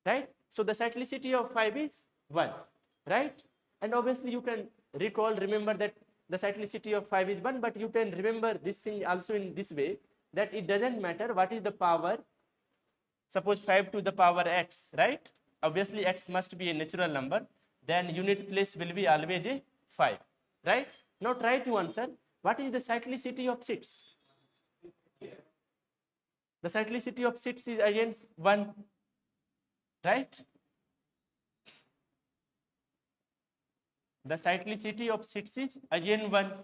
right? So the cyclicity of 5 is 1, right? And obviously you can remember that the cyclicity of 5 is 1, but you can remember this thing also in this way, that it doesn't matter what is the power. Suppose 5 to the power x, right? Obviously x must be a natural number, then unit place will be always a 5, right? Now try to answer, what is the cyclicity of 6? The cyclicity of 6 is against 1, right? The cyclicity of 6 is again 1.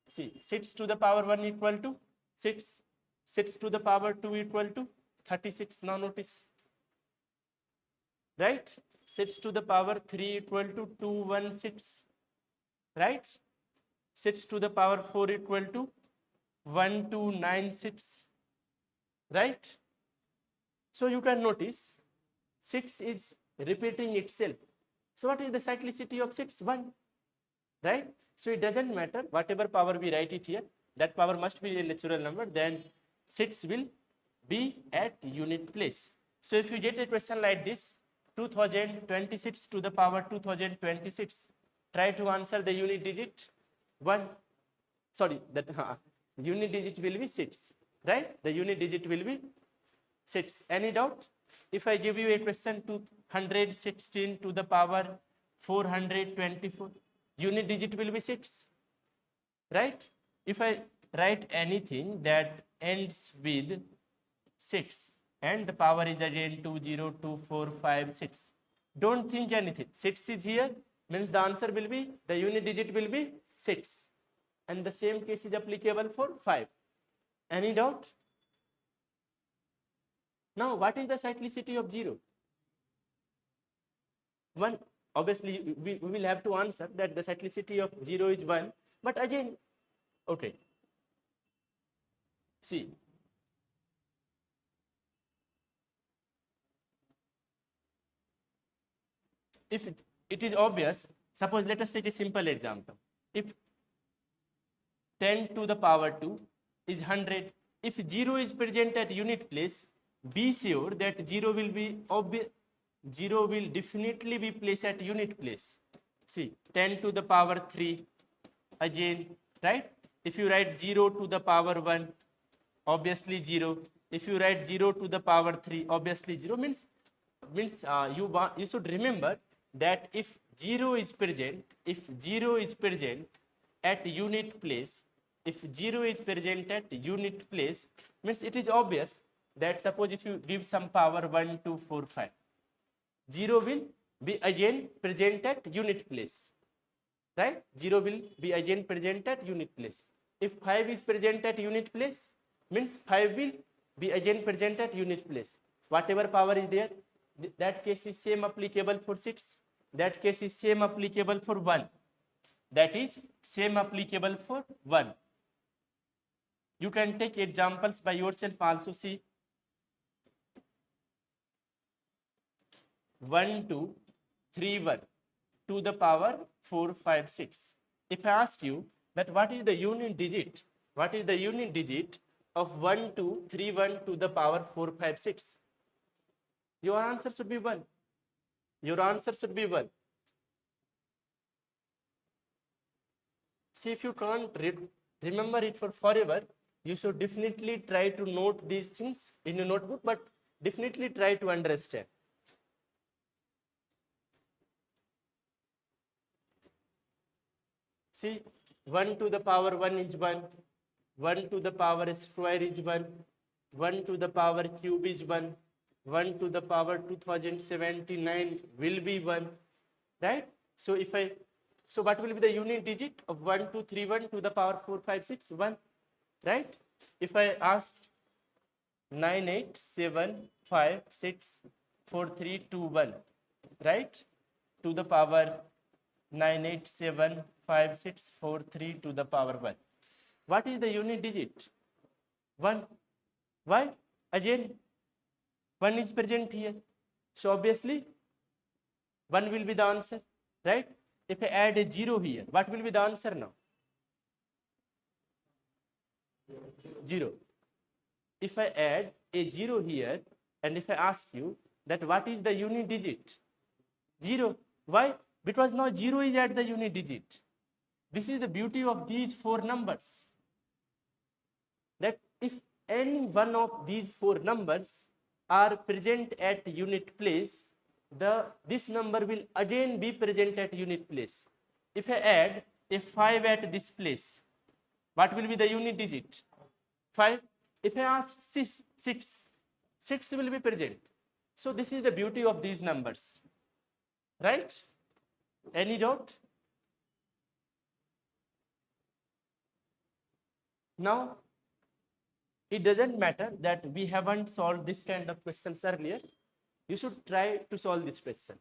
See, 6 to the power 1 equal to 6. 6 to the power 2 equal to 36. Now notice. Right? 6 to the power 3 equal to 216. Right? 6 to the power 4 equal to 1296. Right? So you can notice 6 is repeating itself. So what is the cyclicity of 6? 1. Right? So it doesn't matter whatever power we write it here, that power must be a natural number, then 6 will be at unit place. So if you get a question like this, 2026 to the power 2026, try to answer the unit digit 1. Sorry, that unit digit will be 6, right? The unit digit will be 6. Any doubt? If I give you a question 216 to the power 424, unit digit will be 6, right? If I write anything that ends with 6 and the power is again 202456, don't think anything. 6 is here, means the answer will be, the unit digit will be 6, and the same case is applicable for 5. Any doubt? Now what is the cyclicity of 0? 1. Obviously we will have to answer that the cyclicity of 0 is 1, but again, okay, see, if it is obvious, suppose let us take a simple example. If 10 to the power 2 is 100, if 0 is present at unit place, be sure that 0 will be 0 will definitely be placed at unit place. See, 10 to the power 3 again, right? If you write 0 to the power 1, obviously 0. If you write 0 to the power 3, obviously 0. Means you should remember that if 0 is present at unit place, if 0 is present at unit place, means it is obvious that suppose if you give some power 1, 2, 4, 5, 0 will be again present at unit place, right? 0 will be again present at unit place. If 5 is present at unit place, means 5 will be again present at unit place. Whatever power is there, that case is same applicable for 6, that case is same applicable for 1, that is same applicable for 1. You can take examples by yourself also. See, 1, 2, 3, 1 to the power 4, 5, 6. If I ask you that what is the unit digit, of 1, 2, 3, 1 to the power 4, 5, 6, your answer should be 1. Your answer should be 1. See, if you can't remember it for forever, you should definitely try to note these things in your notebook, but definitely try to understand. See, 1 to the power 1 is 1, 1 to the power square is 1, 1 to the power cube is 1, 1 to the power 2079 will be 1, right? So if so what will be the unit digit of 1, 2, 3, 1 to the power 4, 5, 6, 1, right? If I asked 987564321, right, to the power 9875643 to the power 1, what is the unit digit? 1. Why? Again 1 is present here, so obviously 1 will be the answer, right? If I add a 0 here, what will be the answer now? 0. If I add a 0 here, and if I ask you that what is the unit digit? 0. Why? Because now 0 is at the unit digit. This is the beauty of these 4 numbers, that if any one of these 4 numbers are present at unit place, this number will again be present at unit place. If I add a 5 at this place, what will be the unit digit? 5. If I ask 6 will be present. So this is the beauty of these numbers, right? Any doubt? Now, it doesn't matter that we haven't solved this kind of questions earlier. You should try to solve this question.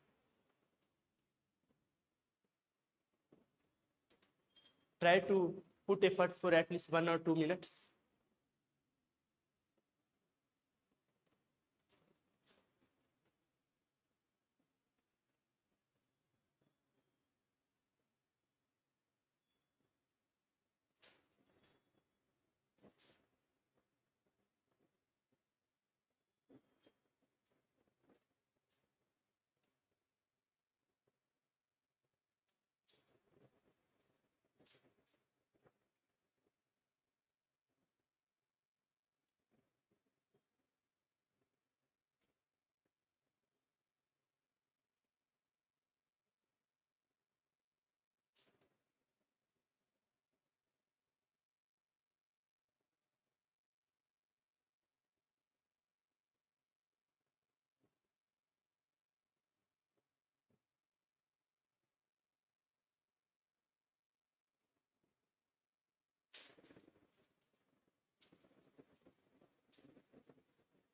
Try to put efforts for at least 1 or 2 minutes.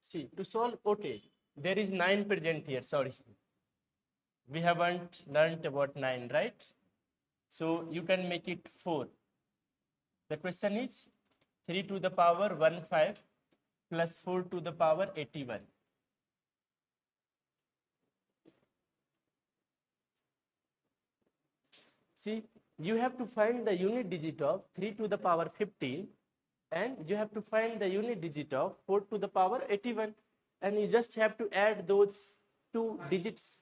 See, to solve, okay, there is 9 present here, sorry. We haven't learned about 9, right? So you can make it 4. The question is 3 to the power 15 plus 4 to the power 81. See, you have to find the unit digit of 3 to the power 15 and you have to find the unit digit of 4 to the power 81 and you just have to add those two digits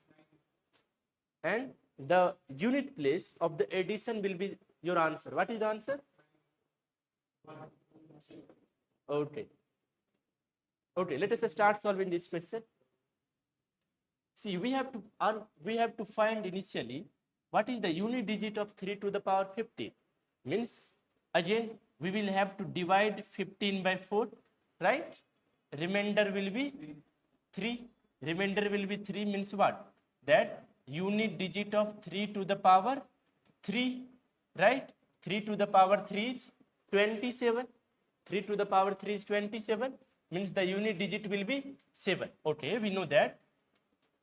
and the unit place of the addition will be your answer. What is the answer? Okay. Okay, let us start solving this question. See, we have to find initially what is the unit digit of 3 to the power 15. Means again we will have to divide 15 by 4, right? Remainder will be 3. Remainder will be 3 means what? That unit digit of 3 to the power 3, right? 3 to the power 3 is 27. 3 to the power 3 is 27 means the unit digit will be 7. Okay, we know that.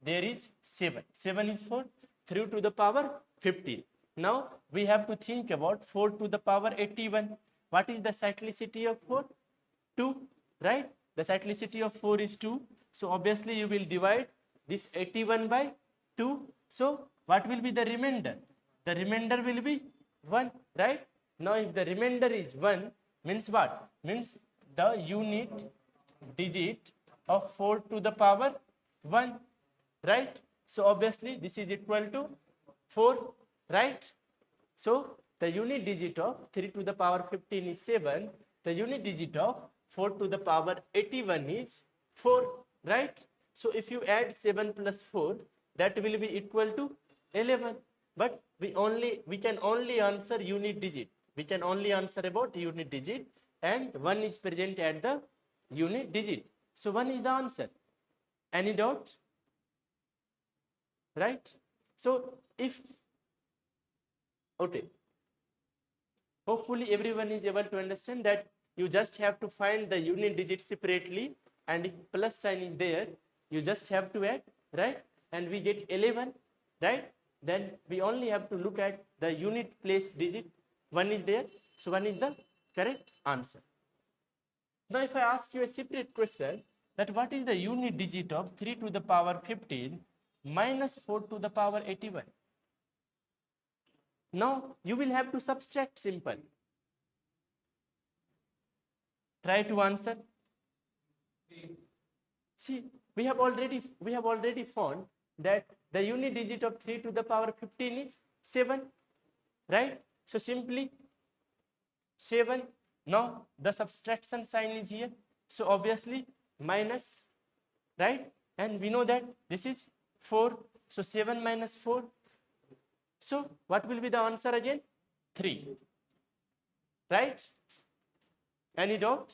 There is 7. 7 is 4. 3 to the power 15. Now we have to think about 4 to the power 81. What is the cyclicity of 4? 2, right? The cyclicity of 4 is 2. So obviously you will divide this 81 by 2. So what will be the remainder? The remainder will be 1, right? Now if the remainder is 1 means what? Means the unit digit of 4 to the power 1, right? So obviously this is equal to 4, right? So the unit digit of 3 to the power 15 is 7. The unit digit of 4 to the power 81 is 4, right? So if you add 7 plus 4, that will be equal to 11. But we can only answer unit digit. We can only answer about unit digit and 1 is present at the unit digit. So 1 is the answer. Any doubt? Right? So if, okay, hopefully everyone is able to understand that you just have to find the unit digit separately and if plus sign is there, you just have to add, right? And we get 11, right? Then we only have to look at the unit place digit. 1 is there, so 1 is the correct answer. Now if I ask you a separate question that what is the unit digit of 3 to the power 15 minus 4 to the power 81? Now you will have to subtract simple. Try to answer. See, we have already found that the unit digit of 3 to the power 15 is 7, right? So simply 7. Now the subtraction sign is here. So obviously minus right? And we know that this is 4. So 7 minus 4. So what will be the answer again? 3. Right? Any doubt?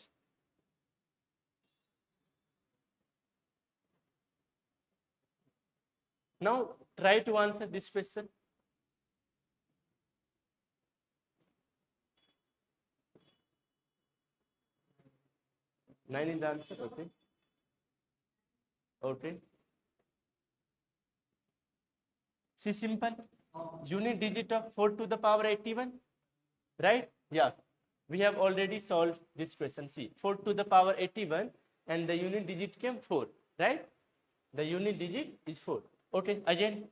Now try to answer this question. Nine is the answer. Okay. Okay. See, simple. Unit digit of 4 to the power 81. Right? Yeah. We have already solved this question. See, 4 to the power 81 and the unit digit came 4. Right? The unit digit is 4. Okay. Again,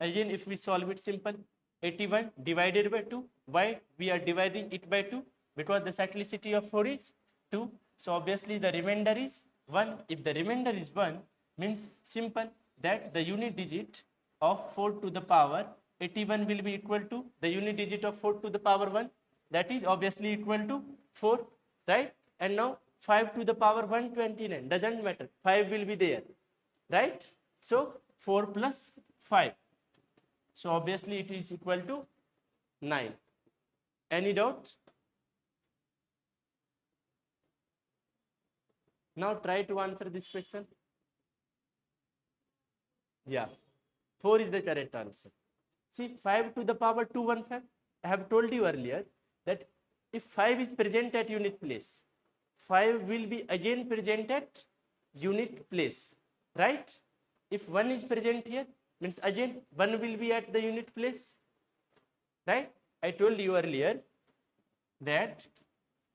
if we solve it simple, 81 divided by 2. Why we are dividing it by 2? Because the cyclicity of 4 is 2. So obviously the remainder is 1. If the remainder is 1, means simple that the unit digit of 4 to the power 81 will be equal to the unit digit of 4 to the power 1. That is obviously equal to 4. Right? And now 5 to the power 129. Doesn't matter. 5 will be there. Right? So 4 plus 5. So obviously it is equal to 9. Any doubt? Now try to answer this question. Yeah, 4 is the correct answer. See, 5 to the power 215. I have told you earlier that if 5 is present at unit place, 5 will be again present at unit place. Right? If 1 is present here, means again 1 will be at the unit place. Right? I told you earlier that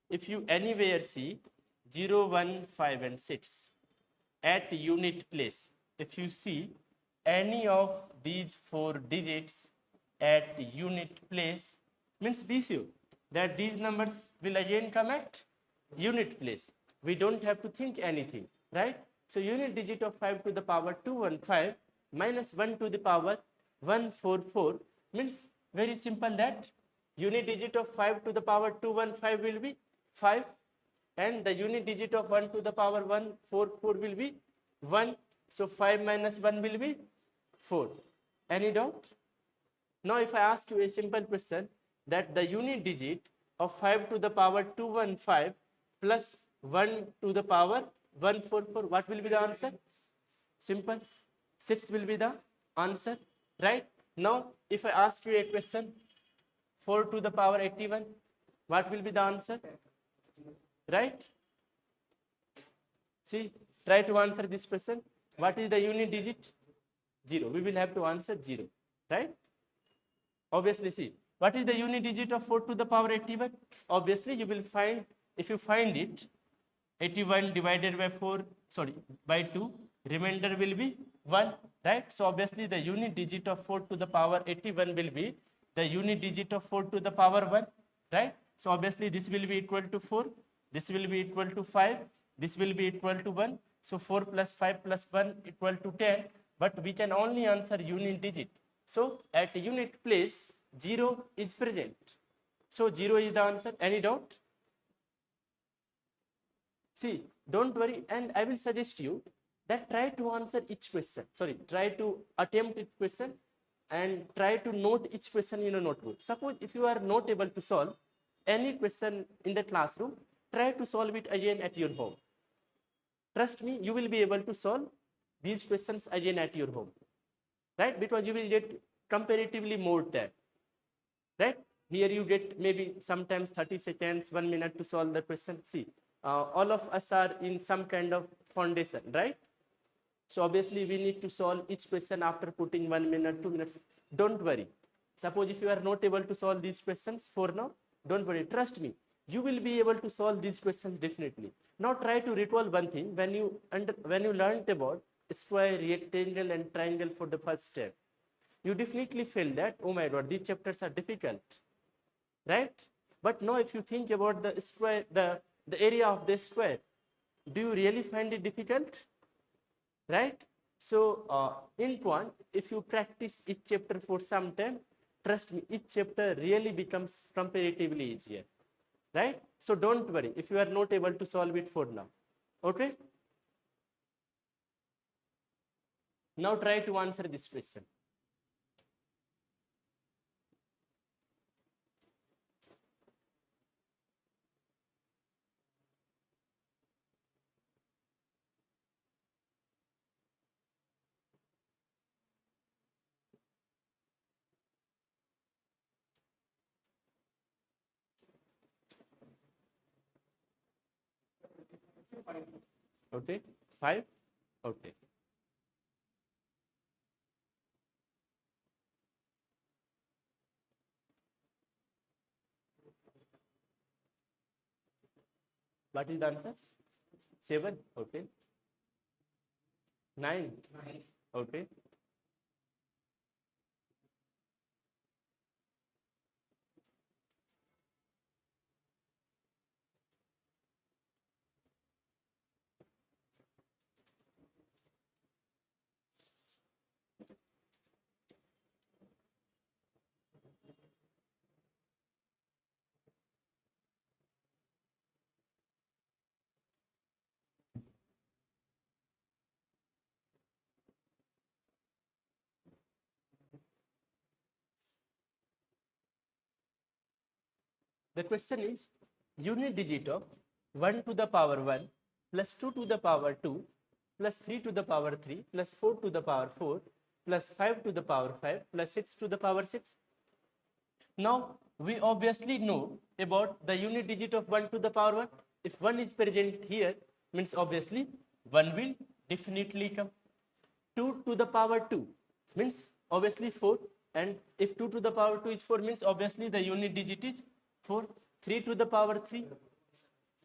if you anywhere see 0, 1, 5 and 6 at unit place, if you see any of these 4 digits at unit place, means be sure that these numbers will again come at unit place. We don't have to think anything, right? So unit digit of 5 to the power 215 minus 1 to the power 144 means very simple that unit digit of 5 to the power 215 will be 5 and the unit digit of 1 to the power 144 will be 1. So 5 minus 1 will be 4. Any doubt? Now if I ask you a simple question that the unit digit of 5 to the power 215 plus 1 to the power 144, what will be the answer? Simple. 6 will be the answer, right? Now if I ask you a question 4 to the power 81, what will be the answer? Right? See, try to answer this question. What is the unit digit? 0. We will have to answer 0, right? Obviously, see, what is the unit digit of 4 to the power 81? Obviously, you will find, if you find it, 81 divided by 4, sorry, by 2, remainder will be 1, right? So obviously, the unit digit of 4 to the power 81 will be the unit digit of 4 to the power 1, right? So obviously, this will be equal to 4, this will be equal to 5, this will be equal to 1. So 4 plus 5 plus 1 equal to 10, but we can only answer unit digit. So at unit place, 0 is present. So 0 is the answer. Any doubt? See, don't worry, and I will suggest you that try to answer each question. Sorry, try to attempt each question and try to note each question in a notebook. Suppose if you are not able to solve any question in the classroom, try to solve it again at your home. Trust me, you will be able to solve these questions again at your home, right? Because you will get comparatively more time, right? Here you get maybe sometimes 30 seconds, 1 minute to solve the question. See, all of us are in some kind of foundation, right? So obviously we need to solve each question after putting 1 minute, 2 minutes. Don't worry. Suppose if you are not able to solve these questions for now, don't worry. Trust me, you will be able to solve these questions definitely. Now try to recall one thing. When you learned about square, rectangle and triangle for the first time, you definitely feel that, oh my God, these chapters are difficult, right? But now if you think about the square, the area of the square, do you really find it difficult? Right? So in quant, if you practice each chapter for some time, trust me, each chapter really becomes comparatively easier, right? So don't worry if you are not able to solve it for now. Okay? Now try to answer this question. Okay, 5. Okay. What is the answer? 7. Okay. 9. Okay. The question is unit digit of 1 to the power 1 plus 2 to the power 2 plus 3 to the power 3 plus 4 to the power 4 plus 5 to the power 5 plus 6 to the power 6. Now we obviously know about the unit digit of 1 to the power 1. If 1 is present here, means obviously 1 will definitely come. 2 to the power 2 means obviously 4, and if 2 to the power 2 is 4 means obviously the unit digit is 4. 3 to the power 3,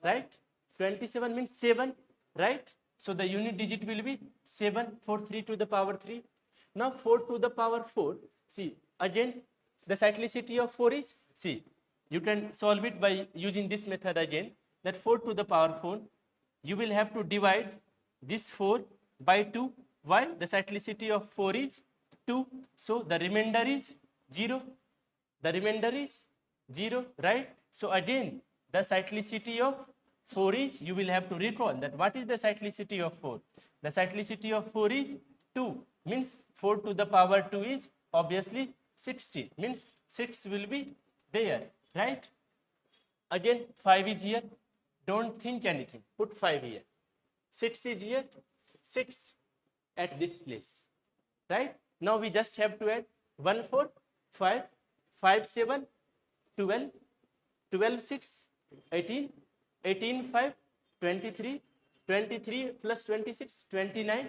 right? 27 means 7, right? So the unit digit will be 7 for 3 to the power 3. Now 4 to the power 4, see again the cyclicity of 4 is, see you can solve it by using this method again, that 4 to the power 4 you will have to divide this 4 by 2. Why? The cyclicity of 4 is 2, so the remainder is 0. The remainder is 0, right? So again the cyclicity of 4 is, you will have to recall that what is the cyclicity of 4. The cyclicity of 4 is 2, means 4 to the power 2 is obviously 60, means 6 will be there, right? Again 5 is here, don't think anything, put 5 here. 6 is here, 6 at this place, right? Now we just have to add 1 4 5 5 7 12 12 6 18 18 5 23 23 plus 26 29,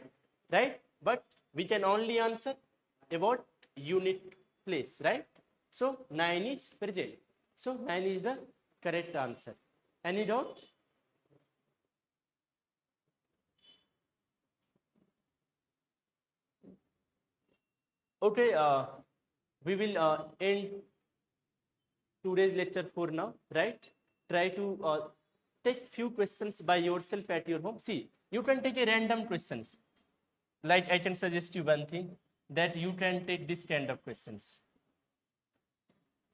right? But we can only answer about unit place, right? So 9 is present, so 9 is the correct answer. Any doubt? Okay, we will end today's lecture for now, right? Try to take few questions by yourself at your home. See, you can take a random questions. Like I can suggest you one thing, that you can take this kind of questions.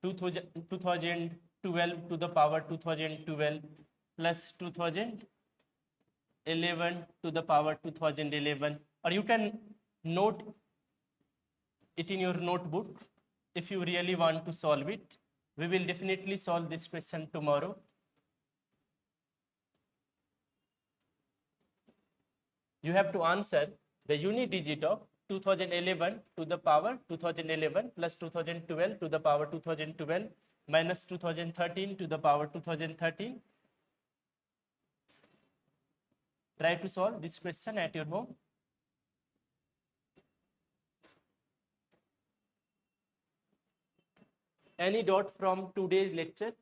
2012 to the power 2012 plus 2011 to the power 2011, or you can note it in your notebook if you really want to solve it. We will definitely solve this question tomorrow. You have to answer the unit digit of 2011 to the power 2011 plus 2012 to the power 2012 minus 2013 to the power 2013. Try to solve this question at your home. Any doubt from today's lecture?